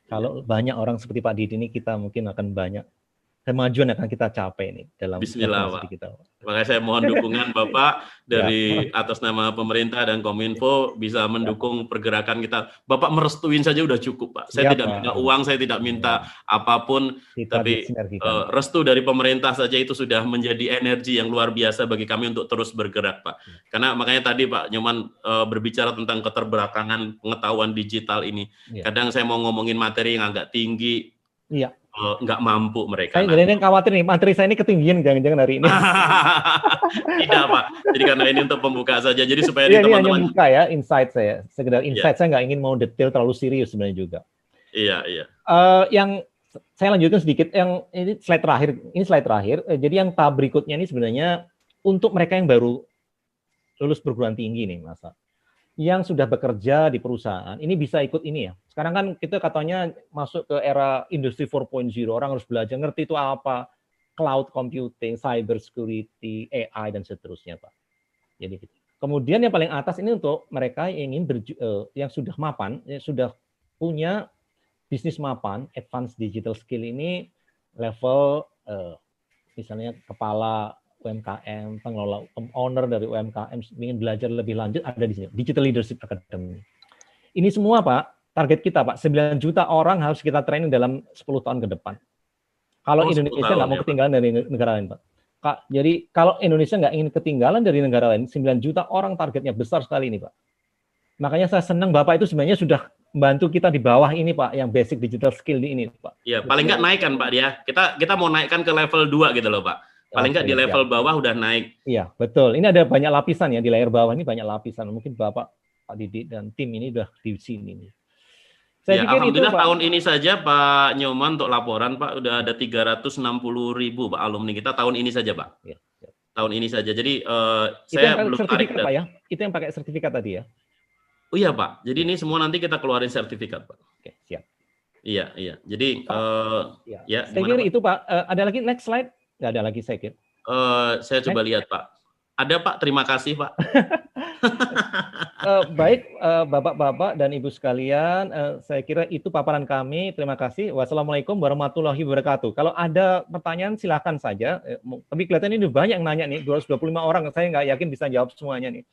Kalau banyak orang seperti Pak Didi ini, kita mungkin akan banyak kemajuan akan kita capai nih dalam Bismillah, Pak. kita. Makanya saya mohon dukungan Bapak dari atas nama pemerintah dan Kominfo bisa mendukung pergerakan kita. Bapak merestuin saja udah cukup, Pak. Saya tidak minta uang, saya tidak minta apapun, tapi restu dari pemerintah saja itu sudah menjadi energi yang luar biasa bagi kami untuk terus bergerak, Pak. Karena makanya tadi Pak Nyoman berbicara tentang keterbelakangan pengetahuan digital ini. Kadang saya mau ngomongin materi yang agak tinggi. Nggak mampu mereka. Saya jadi khawatir nih, materi saya ini ketinggian jangan-jangan hari ini. Tidak, Pak. Jadi karena ini untuk pembuka saja. Jadi supaya teman-teman hanya buka ya, insight saya. Sekedar insight, saya nggak ingin mau detail terlalu serius sebenarnya juga. Iya. Yang saya lanjutkan sedikit, yang ini slide terakhir. Jadi yang tahap berikutnya ini sebenarnya untuk mereka yang baru lulus perguruan tinggi nih, Mas. Yang sudah bekerja di perusahaan, ini bisa ikut ini ya. Sekarang kan kita katanya masuk ke era industri 4.0, orang harus belajar ngerti itu apa, cloud computing, cyber security, AI dan seterusnya, Pak. Jadi kemudian yang paling atas ini untuk mereka yang ingin yang sudah mapan, yang sudah punya bisnis mapan, advanced digital skill ini level misalnya kepala UMKM, pengelola, owner dari UMKM ingin belajar lebih lanjut, ada di sini, Digital Leadership Academy. Ini semua, Pak, target kita, Pak, 9 juta orang harus kita training dalam 10 tahun ke depan. Kalau Indonesia nggak mau ketinggalan dari negara lain, Pak. Jadi kalau Indonesia nggak ingin ketinggalan dari negara lain, 9 juta orang targetnya besar sekali ini, Pak. Makanya saya senang Bapak itu sebenarnya sudah membantu kita di bawah ini, Pak, yang basic digital skill di ini, Pak. Iya, paling nggak naikkan, Pak, dia. Kita mau naikkan ke level 2 gitu loh, Pak. Paling nggak di level bawah udah naik. Iya, betul. Ini ada banyak lapisan ya, di layer bawah ini banyak lapisan. Mungkin Bapak, Pak Didi, dan tim ini udah di sini. Saya pikir alhamdulillah itu, tahun ini saja Pak Nyoman untuk laporan, Pak, udah ada 360.000 Pak alumni kita tahun ini saja, Pak. Ya. Tahun ini saja. Jadi saya belum tarik Pak ya. Itu yang pakai sertifikat tadi ya. Oh iya, Pak. Jadi ini semua nanti kita keluarin sertifikat, Pak. Oke, siap. Iya. Jadi ya. Saya kira itu, Pak. Ada lagi next slide? Nggak ada lagi, saya kira. Saya coba lihat, Pak. Ada, Pak. Terima kasih, Pak. Baik, Bapak-bapak dan Ibu sekalian, saya kira itu paparan kami. Terima kasih. Wassalamualaikum warahmatullahi wabarakatuh. Kalau ada pertanyaan, silakan saja. Tapi kelihatannya ini banyak yang nanya nih, 225 orang. Saya nggak yakin bisa jawab semuanya nih.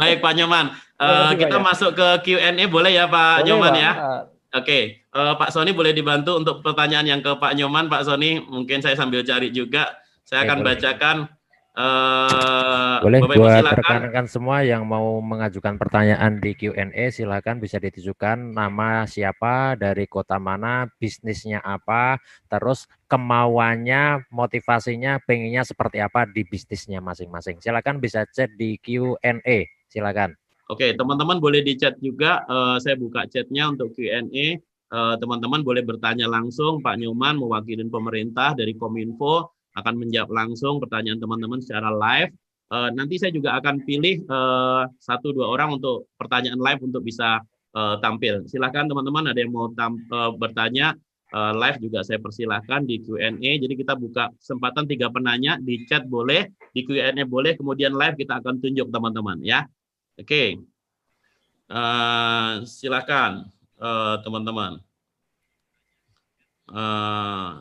Baik, Pak Nyoman. Kita masuk ke Q&A, boleh ya, Pak Nyoman ya? Oke, Pak Sony boleh dibantu untuk pertanyaan yang ke Pak Nyoman, Pak Sony. Mungkin saya sambil cari juga. Saya akan bacakan. Boleh, buat rekan-rekan semua yang mau mengajukan pertanyaan di Q&A, silakan bisa ditujukan nama siapa, dari kota mana, bisnisnya apa, terus kemauannya, motivasinya, pengennya seperti apa di bisnisnya masing-masing. Silakan bisa chat di Q&A, silakan. Oke, teman-teman boleh di chat juga. Saya buka chatnya untuk Q&A. Teman-teman boleh bertanya langsung. Pak Nyoman mewakili pemerintah dari Kominfo akan menjawab langsung pertanyaan teman-teman secara live. Nanti saya juga akan pilih 1-2 orang untuk pertanyaan live untuk bisa tampil. Silakan teman-teman, ada yang mau bertanya live juga saya persilahkan di Q&A. Jadi kita buka kesempatan 3 penanya, di chat boleh, di Q&A boleh, kemudian live kita akan tunjuk teman-teman ya. Oke, silakan teman-teman.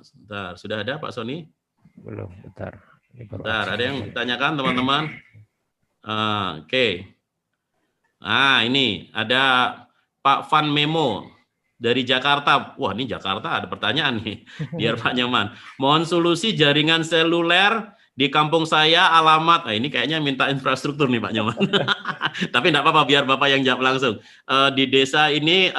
Sebentar, sudah ada Pak Sony? Belum, bentar. Bentar, ada yang ditanyakan teman-teman? Oke. Nah, ini ada Pak Van Memo dari Jakarta. Wah, ini Jakarta ada pertanyaan nih. Biar Pak Nyoman. Mohon solusi jaringan seluler di kampung saya, alamat. Nah, ini kayaknya minta infrastruktur nih Pak Nyoman. Tapi enggak apa-apa, biar Bapak yang jawab langsung. Di desa ini,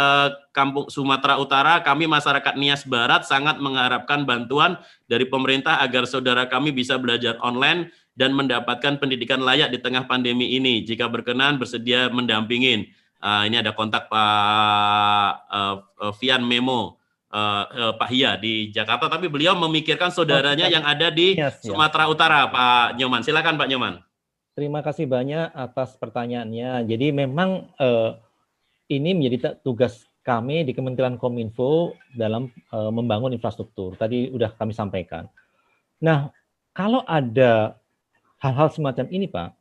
kampung Sumatera Utara, kami masyarakat Nias Barat sangat mengharapkan bantuan dari pemerintah agar saudara kami bisa belajar online dan mendapatkan pendidikan layak di tengah pandemi ini. Jika berkenan, bersedia mendampingin. Ini ada kontak Pak Vian Memo, Pak Hia di Jakarta, tapi beliau memikirkan saudaranya yang ada di Sumatera Utara, Pak Nyoman. Silakan Pak Nyoman. Terima kasih banyak atas pertanyaannya. Jadi memang ini menjadi tugas kami di Kementerian Kominfo dalam membangun infrastruktur. Tadi sudah kami sampaikan. Nah, kalau ada hal-hal semacam ini, Pak,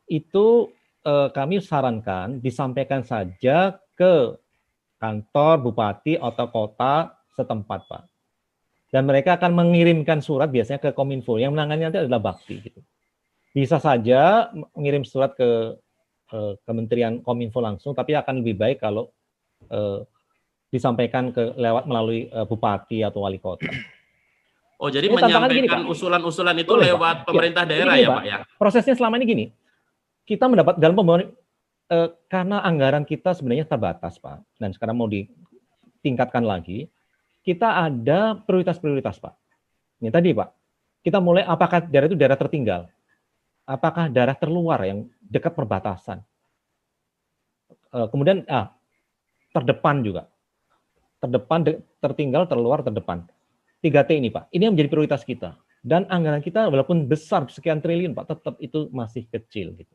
itu kami sarankan disampaikan saja ke kantor bupati atau kota setempat, Pak. Dan mereka akan mengirimkan surat biasanya ke Kominfo. Yang menangani nanti adalah Bakti. Gitu. Bisa saja mengirim surat ke Kementerian Kominfo langsung, tapi akan lebih baik kalau disampaikan melalui bupati atau wali kota. Oh, jadi menyampaikan usulan-usulan itu boleh, lewat Pak. Pemerintah daerah ya, Pak ya? Prosesnya selama ini gini, kita mendapat dalam pembangunan, karena anggaran kita sebenarnya terbatas, Pak, dan sekarang mau ditingkatkan lagi, kita ada prioritas-prioritas, Pak. Ini tadi, Pak, kita mulai apakah daerah itu daerah tertinggal, apakah daerah terluar yang dekat perbatasan, kemudian terdepan juga, tertinggal, terluar, terdepan. 3T ini, Pak, ini yang menjadi prioritas kita. Dan anggaran kita walaupun besar sekian triliun, Pak, tetap itu masih kecil gitu.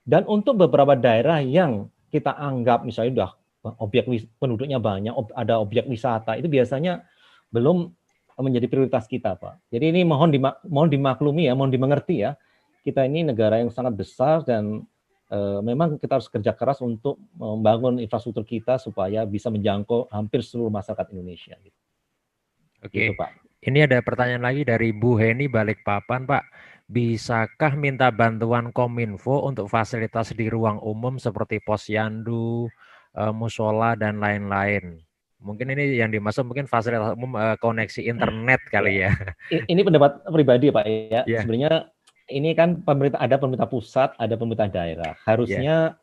Dan untuk beberapa daerah yang kita anggap misalnya udah penduduknya banyak, ada objek wisata, itu biasanya belum menjadi prioritas kita, Pak. Jadi ini mohon dimaklumi ya, mohon dimengerti ya. Kita ini negara yang sangat besar dan memang kita harus kerja keras untuk membangun infrastruktur kita supaya bisa menjangkau hampir seluruh masyarakat Indonesia. Gitu. Oke, gitu, Pak. Ini ada pertanyaan lagi dari Bu Heni Balikpapan, Pak. Bisakah minta bantuan Kominfo untuk fasilitas di ruang umum seperti posyandu, musola, dan lain-lain? Mungkin ini yang dimaksud mungkin fasilitas umum koneksi internet kali ya. Ini pendapat pribadi, Pak ya. Yeah. Sebenarnya ini kan pemerintah pusat, ada pemerintah daerah. Harusnya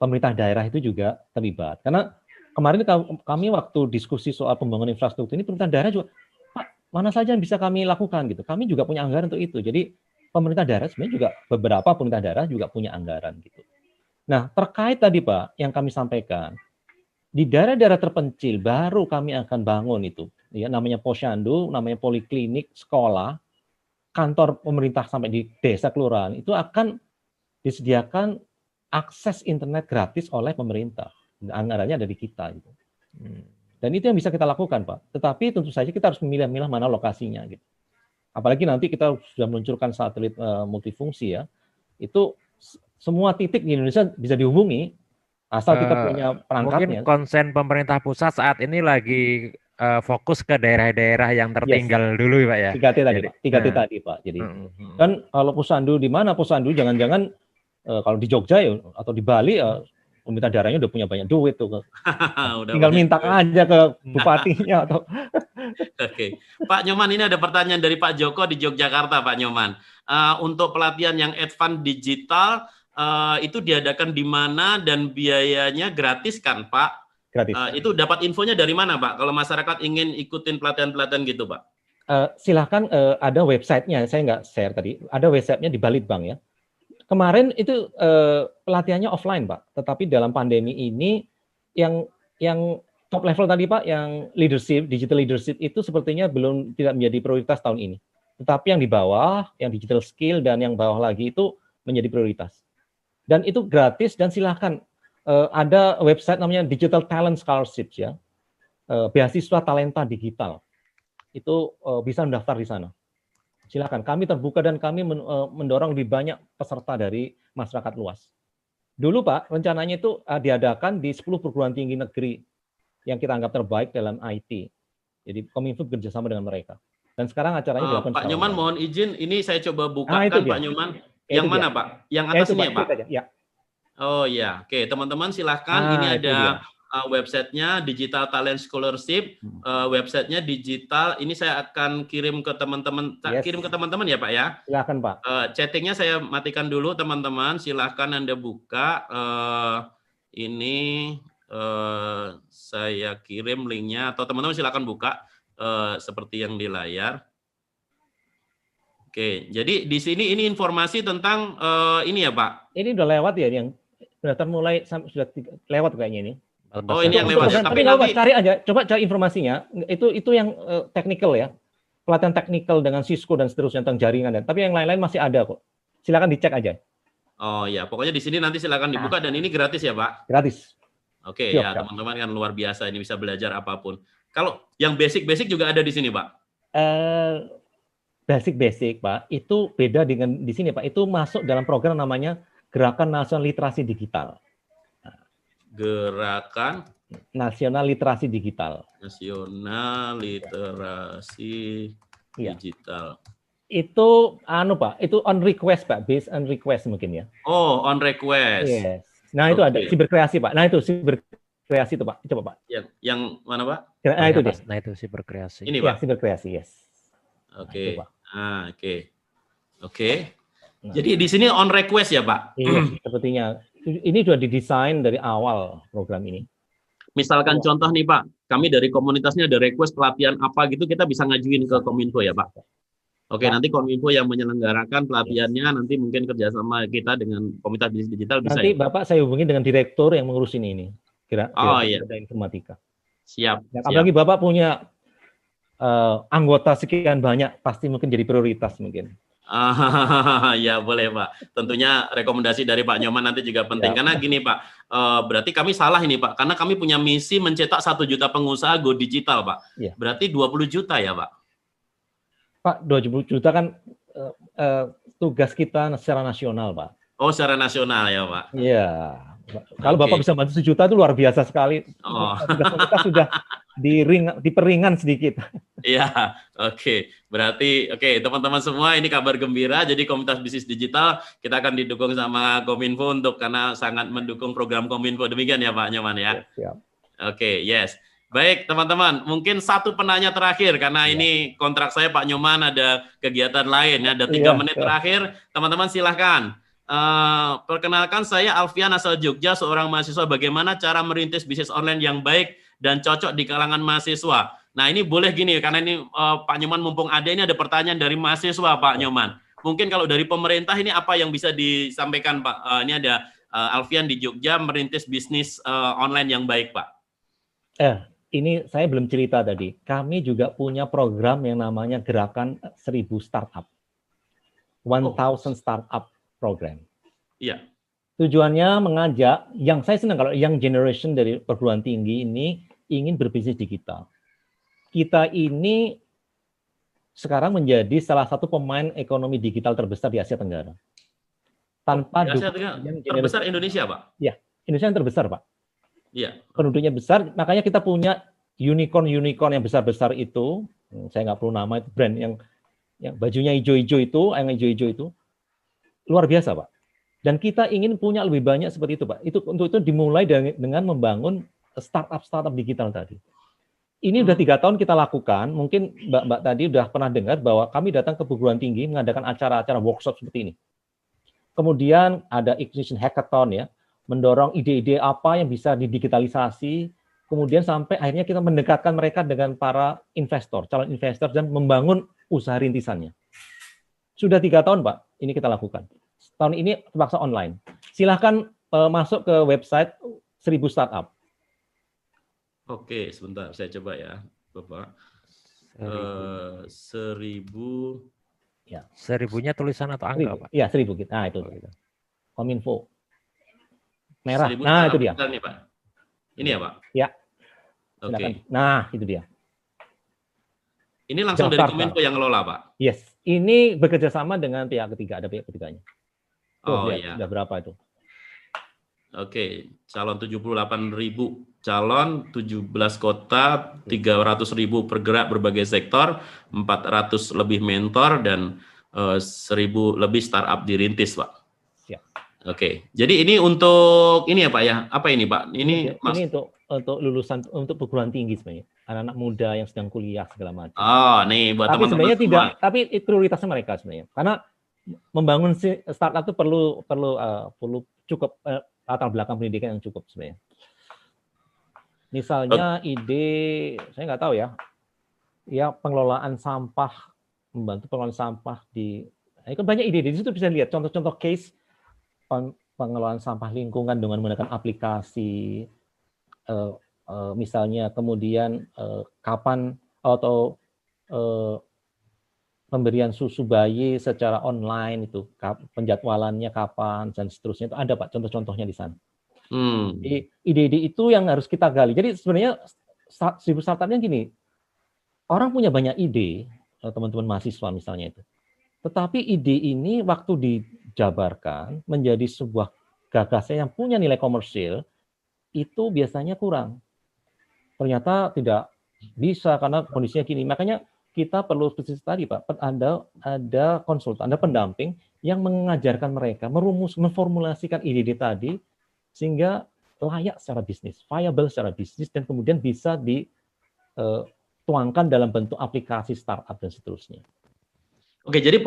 pemerintah daerah itu juga terlibat. Karena kemarin kami waktu diskusi soal pembangunan infrastruktur ini, pemerintah daerah juga, Pak, mana saja yang bisa kami lakukan gitu. Kami juga punya anggaran untuk itu. Jadi pemerintah daerah sebenarnya juga beberapa pemerintah daerah juga punya anggaran gitu. Nah, terkait tadi Pak yang kami sampaikan, di daerah-daerah terpencil baru kami akan bangun itu. Ya, namanya posyandu, namanya poliklinik, sekolah, kantor pemerintah sampai di desa kelurahan itu akan disediakan akses internet gratis oleh pemerintah. Anggarannya ada di kita gitu. Dan itu yang bisa kita lakukan, Pak. Tetapi tentu saja kita harus memilih-milih mana lokasinya gitu. Apalagi nanti kita sudah meluncurkan satelit multifungsi ya. Itu semua titik di Indonesia bisa dihubungi asal kita punya perangkatnya. Mungkin konsen pemerintah pusat saat ini lagi fokus ke daerah-daerah yang tertinggal dulu, Pak ya. 3T tadi, Pak. 3T tadi, Pak. Jadi kan kalau posyandu di mana posyandu jangan-jangan kalau di Jogja ya atau di Bali ya pemerintah daerahnya udah punya banyak duit tuh. Tinggal minta aja ke bupatinya atau Oke. Pak Nyoman, ini ada pertanyaan dari Pak Joko di Yogyakarta, Pak Nyoman. Untuk pelatihan yang advance digital itu diadakan di mana dan biayanya gratis kan, Pak? Gratis. Itu dapat infonya dari mana, Pak? Kalau masyarakat ingin ikutin pelatihan-pelatihan gitu, Pak? Silahkan ada websitenya. Saya nggak share tadi. Ada websitenya di Balitbank ya. Kemarin itu pelatihannya offline, Pak. Tetapi dalam pandemi ini yang top level tadi, Pak, yang leadership, digital leadership itu sepertinya tidak menjadi prioritas tahun ini. Tetapi yang di bawah, yang digital skill dan yang bawah lagi itu menjadi prioritas. Dan itu gratis dan silahkan ada website namanya Digital Talent Scholarships ya. Beasiswa talenta digital. Itu bisa mendaftar di sana. Silakan, kami terbuka dan kami mendorong lebih banyak peserta dari masyarakat luas. Dulu Pak, rencananya itu diadakan di 10 perguruan tinggi negeri yang kita anggap terbaik dalam IT. Jadi Kominfo bekerjasama dengan mereka. Dan sekarang acaranya dilakukan. Pak Nyoman, mohon izin, ini saya coba bukakan Pak Nyoman. Yang mana Pak? Yang atas ini ya Pak? Ya. Oh ya, oke teman-teman silahkan. Nah, Ini itu ada dia. websitenya Digital Talent Scholarship, websitenya digital. Ini saya akan kirim ke teman-teman, Yes. kirim ke teman-teman ya Pak ya. Silakan Pak. Chattingnya saya matikan dulu teman-teman. Silahkan Anda buka. Ini saya kirim linknya atau teman-teman silahkan buka seperti yang di layar. Oke, jadi di sini ini informasi tentang ini ya Pak. Ini udah lewat ya yang sudah mulai sudah lewat kayaknya ini. Oh ini yang lewat ya. Tapi nanti cari aja, coba cari informasinya. Itu yang technical ya, pelatihan teknikal dengan Cisco dan seterusnya tentang jaringan. Tapi yang lain-lain masih ada kok. Silakan dicek aja. Oh ya, pokoknya di sini nanti silakan dibuka dan ini gratis ya Pak. Gratis. Oke ya teman-teman kan luar biasa ini bisa belajar apapun. Kalau yang basic-basic juga ada di sini Pak. Basic Pak, itu beda dengan di sini Pak. Itu masuk dalam program namanya Gerakan Nasional Literasi Digital. Gerakan Nasional Literasi Digital. Nasional Literasi Digital. Itu Pak, itu on request Pak, based on request mungkin ya. Oh, on request. Yes. Nah, itu ada siberkreasi Pak. Nah, itu siberkreasi itu Pak. Coba Pak. Yang mana Pak? Nah, itu dia. Nah, itu siberkreasi. Ini Pak. Ya, siberkreasi, yes. Oke. Nah, Oke. Jadi di sini on request ya, Pak? Iya, sepertinya. Ini sudah didesain dari awal program ini. Misalkan contoh nih, Pak, kami dari komunitasnya ada request pelatihan apa gitu, kita bisa ngajuin ke Kominfo ya, Pak? Oke, nanti Kominfo yang menyelenggarakan pelatihannya, nanti mungkin kerjasama kita dengan komunitas bisnis digital bisa. Nanti ya? Bapak saya hubungi dengan direktur yang mengurusin ini. Iya. Informatika. Siap. Apalagi Bapak punya anggota sekian banyak, pasti mungkin jadi prioritas mungkin. Ya boleh Pak. Tentunya rekomendasi dari Pak Nyoman nanti juga penting. Ya. Karena gini Pak, berarti kami salah ini Pak. Karena kami punya misi mencetak 1 juta pengusaha go digital Pak. Ya. Berarti 20 juta ya Pak? Pak, 20 juta kan tugas kita secara nasional Pak. Oh secara nasional ya Pak? Iya. Kalau Bapak bisa bantu 1 juta itu luar biasa sekali. Kita sudah diperingan sedikit. Iya, oke. Berarti teman-teman semua ini kabar gembira. Jadi komunitas bisnis digital kita akan didukung sama Kominfo karena sangat mendukung program Kominfo. Demikian ya Pak Nyoman ya. Siap. Oke, yes. Baik teman-teman, mungkin satu penanya terakhir karena ini kontrak saya Pak Nyoman ada kegiatan lain ya. Ada 3 menit terakhir. Teman-teman silahkan. Perkenalkan saya Alfian asal Jogja, seorang mahasiswa. Bagaimana cara merintis bisnis online yang baik dan cocok di kalangan mahasiswa? Nah ini boleh gini, karena ini Pak Nyoman mumpung ada, ini ada pertanyaan dari mahasiswa Pak Nyoman. Mungkin kalau dari pemerintah ini apa yang bisa disampaikan Pak? Ini ada Alfian di Jogja merintis bisnis online yang baik Pak. Ini saya belum cerita tadi. Kami juga punya program yang namanya Gerakan 1000 Startup. 1000 Startup Program. Iya. Tujuannya mengajak, yang saya senang kalau young generation dari perguruan tinggi ini ingin berbisnis digital. Kita ini sekarang menjadi salah satu pemain ekonomi digital terbesar di Asia Tenggara. Tanpa terbesar Indonesia, Pak? Ya, Indonesia yang terbesar, Pak. Iya. Penduduknya besar, makanya kita punya unicorn yang besar-besar itu. Saya nggak perlu nama, itu brand yang bajunya hijau-hijau itu, yang hijau-hijau itu luar biasa, Pak. Dan kita ingin punya lebih banyak seperti itu, Pak. Untuk itu dimulai dengan membangun startup digital tadi. Ini udah 3 tahun kita lakukan. Mungkin Mbak tadi udah pernah dengar bahwa kami datang ke perguruan tinggi mengadakan acara-acara workshop seperti ini. Kemudian ada Ignition Hackathon ya, mendorong ide-ide apa yang bisa didigitalisasi. Kemudian sampai akhirnya kita mendekatkan mereka dengan para investor, calon investor, dan membangun usaha rintisannya. Sudah 3 tahun, Pak, ini kita lakukan. Tahun ini terpaksa online. Silahkan masuk ke website 1000 Startup. Oke, sebentar, saya coba ya, Bapak. 1000. Ya. 1000-nya tulisan atau angka, Pak? Iya, 1000. Nah, itu. Kominfo. Merah. Nah, itu dia. Nih, Pak. Ini ya, Pak? Ya. Oke. Nah, itu dia. Ini langsung dari Kominfo yang ngelola, Pak? Yes. Ini bekerja sama dengan pihak ketiga, ada pihak ketiganya. Iya. Sudah berapa itu? Oke, calon 78.000 calon, 17 kota, 300.000 pergerak berbagai sektor, 400 lebih mentor, dan 1.000 lebih startup dirintis, Pak. Siap. Oke. Jadi ini untuk ini ya Pak ya? Apa ini Pak? Ini untuk lulusan, untuk perguruan tinggi sebenarnya. Anak-anak muda yang sedang kuliah segala macam. Oh, nih buat Tapi teman-teman sebenarnya semua. tidak, tapi prioritasnya mereka sebenarnya. Karena membangun startup itu perlu cukup latar belakang pendidikan yang cukup sebenarnya. Misalnya ide, saya nggak tahu ya pengelolaan sampah, membantu pengelolaan sampah kan banyak ide di situ, bisa lihat contoh-contoh case pengelolaan sampah lingkungan dengan menggunakan aplikasi, misalnya kemudian kapan atau pemberian susu bayi secara online itu penjadwalannya kapan dan seterusnya, itu ada Pak contoh-contohnya di sana. Jadi ide-ide itu yang harus kita gali. Jadi sebenarnya startupnya gini, orang punya banyak ide, teman-teman mahasiswa misalnya itu. Tetapi ide ini waktu dijabarkan menjadi sebuah gagasan yang punya nilai komersil, itu biasanya kurang. Ternyata tidak bisa karena kondisinya gini. Makanya kita perlu seperti tadi Pak, ada konsultan, ada pendamping yang mengajarkan mereka memformulasikan ide-ide tadi sehingga layak secara bisnis, viable secara bisnis, dan kemudian bisa dituangkan dalam bentuk aplikasi startup dan seterusnya. Oke, jadi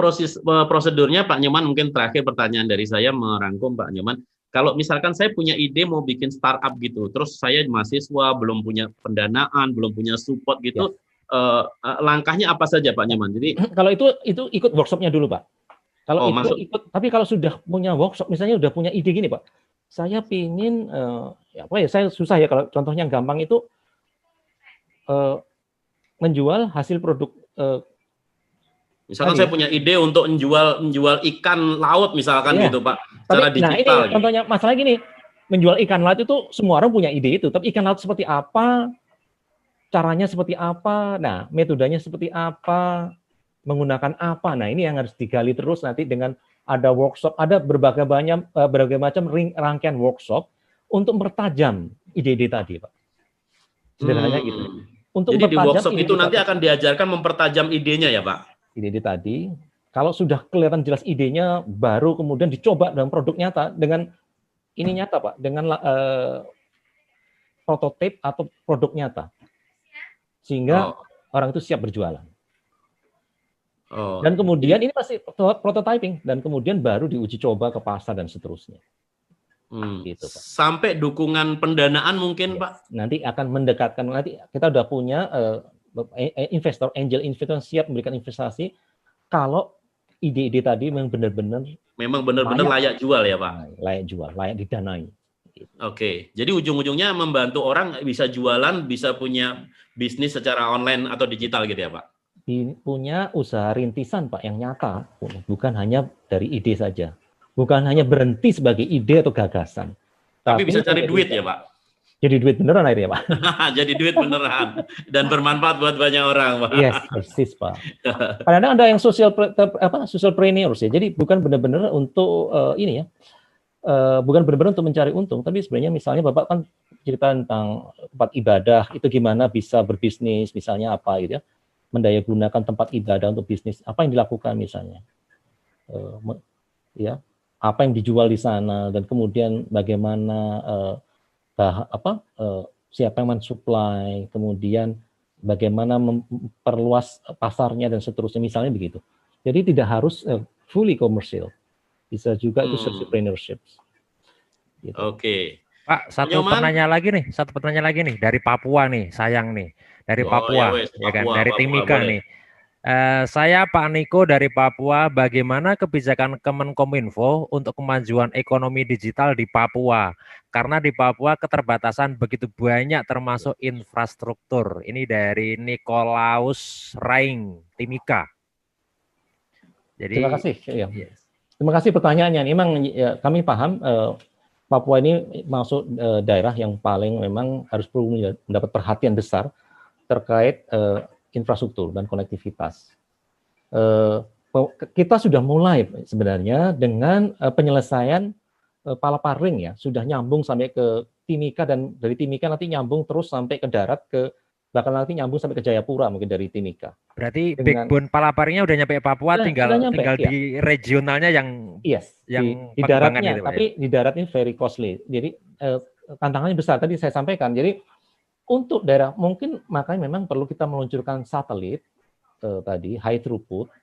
prosedurnya Pak Nyoman, mungkin terakhir pertanyaan dari saya merangkum Pak Nyoman. Kalau misalkan saya punya ide mau bikin startup gitu, terus saya mahasiswa, belum punya pendanaan, belum punya support gitu, langkahnya apa saja Pak Nyoman? Jadi kalau itu ikut workshopnya dulu Pak. Kalau ikut, tapi kalau sudah punya workshop, misalnya udah punya ide gini Pak, saya pingin saya susah ya kalau contohnya gampang itu menjual hasil produk. Misalkan saya punya ide untuk menjual ikan laut misalkan gitu Pak, secara digital. Nah ini contohnya masalah gini, menjual ikan laut itu semua orang punya ide itu, tapi ikan laut seperti apa, caranya seperti apa, nah metodenya seperti apa, menggunakan apa, nah ini yang harus digali terus nanti dengan ada workshop, ada berbagai macam rangkaian workshop untuk mempertajam ide-ide tadi Pak. Sederhananya gitu. Jadi di workshop itu nanti akan diajarkan mempertajam idenya ya Pak? Ide-ide tadi, kalau sudah kelihatan jelas idenya, baru kemudian dicoba dalam produk nyata dengan ini nyata Pak, dengan prototipe atau produk nyata, sehingga orang itu siap berjualan. Dan kemudian ini pasti prototyping, dan kemudian baru diuji coba ke pasar dan seterusnya. Gitu, Pak. Sampai dukungan pendanaan mungkin Pak? Nanti akan mendekatkan, nanti kita udah punya investor, angel investor siap memberikan investasi kalau ide-ide tadi memang benar-benar layak jual ya Pak? Layak jual, layak didanai. Gitu. Oke, jadi ujung-ujungnya membantu orang bisa jualan, bisa punya bisnis secara online atau digital gitu ya Pak? Punya usaha rintisan Pak yang nyata, bukan hanya dari ide saja, bukan hanya berhenti sebagai ide atau gagasan. Tapi bisa cari duit ya Pak? Jadi duit beneran akhirnya Pak. Jadi duit beneran dan bermanfaat buat banyak orang Pak. Yes, persis Pak. Kadang-kadang ada yang socialpreneurs ya. Jadi bukan benar-benar untuk bukan benar-benar untuk mencari untung, tapi sebenarnya misalnya Bapak kan cerita tentang tempat ibadah itu gimana bisa berbisnis, misalnya apa gitu ya, mendayagunakan tempat ibadah untuk bisnis, apa yang dilakukan misalnya, apa yang dijual di sana, dan kemudian bagaimana siapa yang mensuplai, kemudian bagaimana memperluas pasarnya dan seterusnya, misalnya begitu. Jadi tidak harus fully commercial, bisa juga itu entrepreneurship. Gitu. Oke. Pak, satu pertanyaan lagi nih dari Papua nih, sayang nih, dari Papua, ya kan, dari Timika nih. Saya Pak Niko dari Papua. Bagaimana kebijakan Kemenkominfo untuk kemajuan ekonomi digital di Papua? Karena di Papua keterbatasan begitu banyak termasuk infrastruktur. Ini dari Nikolaus Raing, Timika. Jadi, terima kasih. Terima kasih pertanyaannya. Memang kami paham Papua ini masuk daerah yang paling memang harus perlu mendapat perhatian besar terkait infrastruktur dan konektivitas. Kita sudah mulai sebenarnya dengan penyelesaian Palaparing ya, sudah nyambung sampai ke Timika, dan dari Timika nanti nyambung terus sampai ke darat ke bakal nanti nyambung sampai ke Jayapura mungkin dari Timika. Berarti Dengan- backbone palaparingnya udah nyampe Papua, Udah tinggal nyampe, di regionalnya yang Yes, yang di pengembangan daratnya, gitu, Pak, tapi di darat ini very costly. Jadi tantangannya besar. Tadi saya sampaikan. Jadi untuk daerah mungkin makanya memang perlu kita meluncurkan satelit tadi high throughput,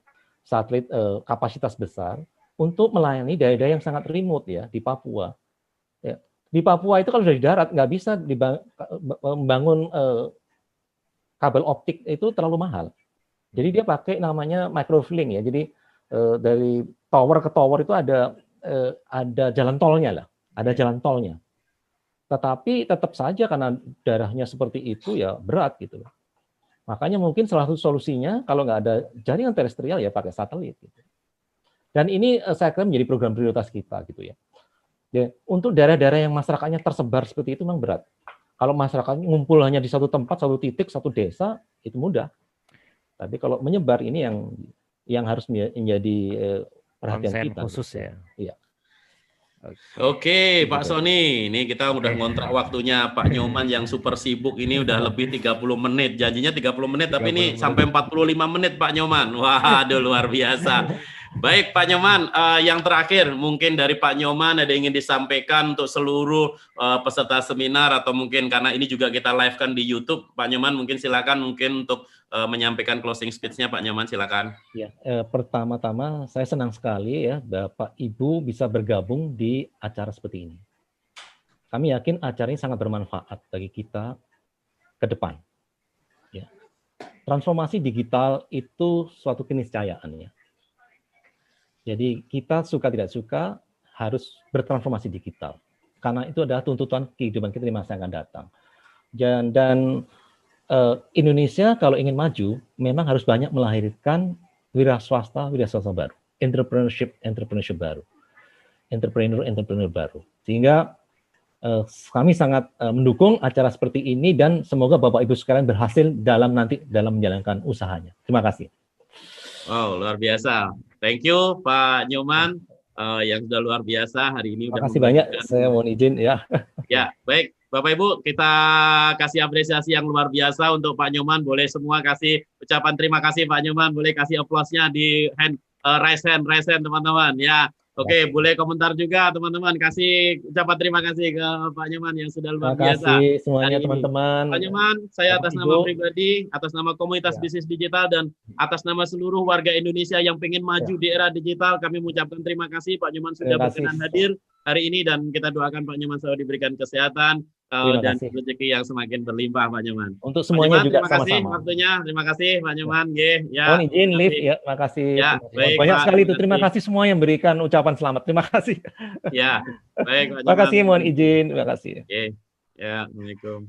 satelit kapasitas besar untuk melayani daerah-daerah yang sangat remote ya di Papua. Ya. Di Papua itu kalau dari darat nggak bisa membangun kabel optik itu terlalu mahal. Jadi dia pakai namanya microlink ya. Jadi dari tower ke tower itu ada jalan tolnya lah, ada jalan tolnya. Tetapi tetap saja karena darahnya seperti itu ya berat gitu. Makanya mungkin salah satu solusinya kalau nggak ada jaringan terestrial ya pakai satelit. Gitu. Dan ini saya kira menjadi program prioritas kita gitu ya. Ya untuk daerah-daerah yang masyarakatnya tersebar seperti itu memang berat. Kalau masyarakat ngumpul hanya di satu tempat, satu titik, satu desa itu mudah. Tapi kalau menyebar ini yang harus menjadi perhatian konsen kita. khusus gitu. ya. Iya. Oke, Pak Sony, ini kita udah ngontrak waktunya Pak Nyoman yang super sibuk ini udah lebih 30 menit. Janjinya 30 menit, tapi ini sampai 45 menit Pak Nyoman. Wah, aduh luar biasa. Baik Pak Nyoman, yang terakhir mungkin dari Pak Nyoman ada yang ingin disampaikan untuk seluruh peserta seminar atau mungkin karena ini juga kita live kan di YouTube. Pak Nyoman mungkin silakan mungkin untuk menyampaikan closing speech-nya Pak Nyoman silakan. Ya, pertama-tama saya senang sekali ya Bapak Ibu bisa bergabung di acara seperti ini. Kami yakin acara ini sangat bermanfaat bagi kita ke depan. Ya. Transformasi digital itu suatu keniscayaan ya. Jadi kita suka tidak suka harus bertransformasi digital. Karena itu adalah tuntutan kehidupan kita di masa yang akan datang. Dan Indonesia kalau ingin maju, memang harus banyak melahirkan wira swasta baru, entrepreneurship baru, entrepreneur baru. Sehingga kami sangat mendukung acara seperti ini dan semoga Bapak Ibu sekalian berhasil dalam menjalankan usahanya. Terima kasih. Wow, luar biasa. Thank you Pak Nyoman yang sudah luar biasa hari ini. Terima kasih banyak. Saya mohon izin ya. Ya, baik. Bapak Ibu, kita kasih apresiasi yang luar biasa untuk Pak Nyoman. Boleh semua kasih ucapan terima kasih Pak Nyoman. Boleh kasih aplausnya di raise hand teman-teman. Ya, oke. Boleh komentar juga teman-teman. Kasih ucapan terima kasih ke Pak Nyoman yang sudah luar biasa. Terima kasih semuanya teman-teman. Pak Nyoman, saya atas nama pribadi, atas nama komunitas bisnis digital dan atas nama seluruh warga Indonesia yang pengen maju di era digital, kami mengucapkan terima kasih Pak Nyoman sudah berkenan hadir hari ini dan kita doakan Pak Nyoman selalu diberikan kesehatan dan rezeki yang semakin berlimpah Pak Nyoman. Untuk semuanya Nyoman, juga sama-sama. Terima kasih waktunya, terima kasih Pak Nyoman. Ya. Mohon izin live ya, terima kasih. Ya, baik, banyak Pak, sekali itu. Terima kasih semua yang berikan ucapan selamat. Terima kasih. Ya, baik Pak Nyoman. Terima kasih, mohon izin. Terima kasih. Oke. Ya, Assalamualaikum.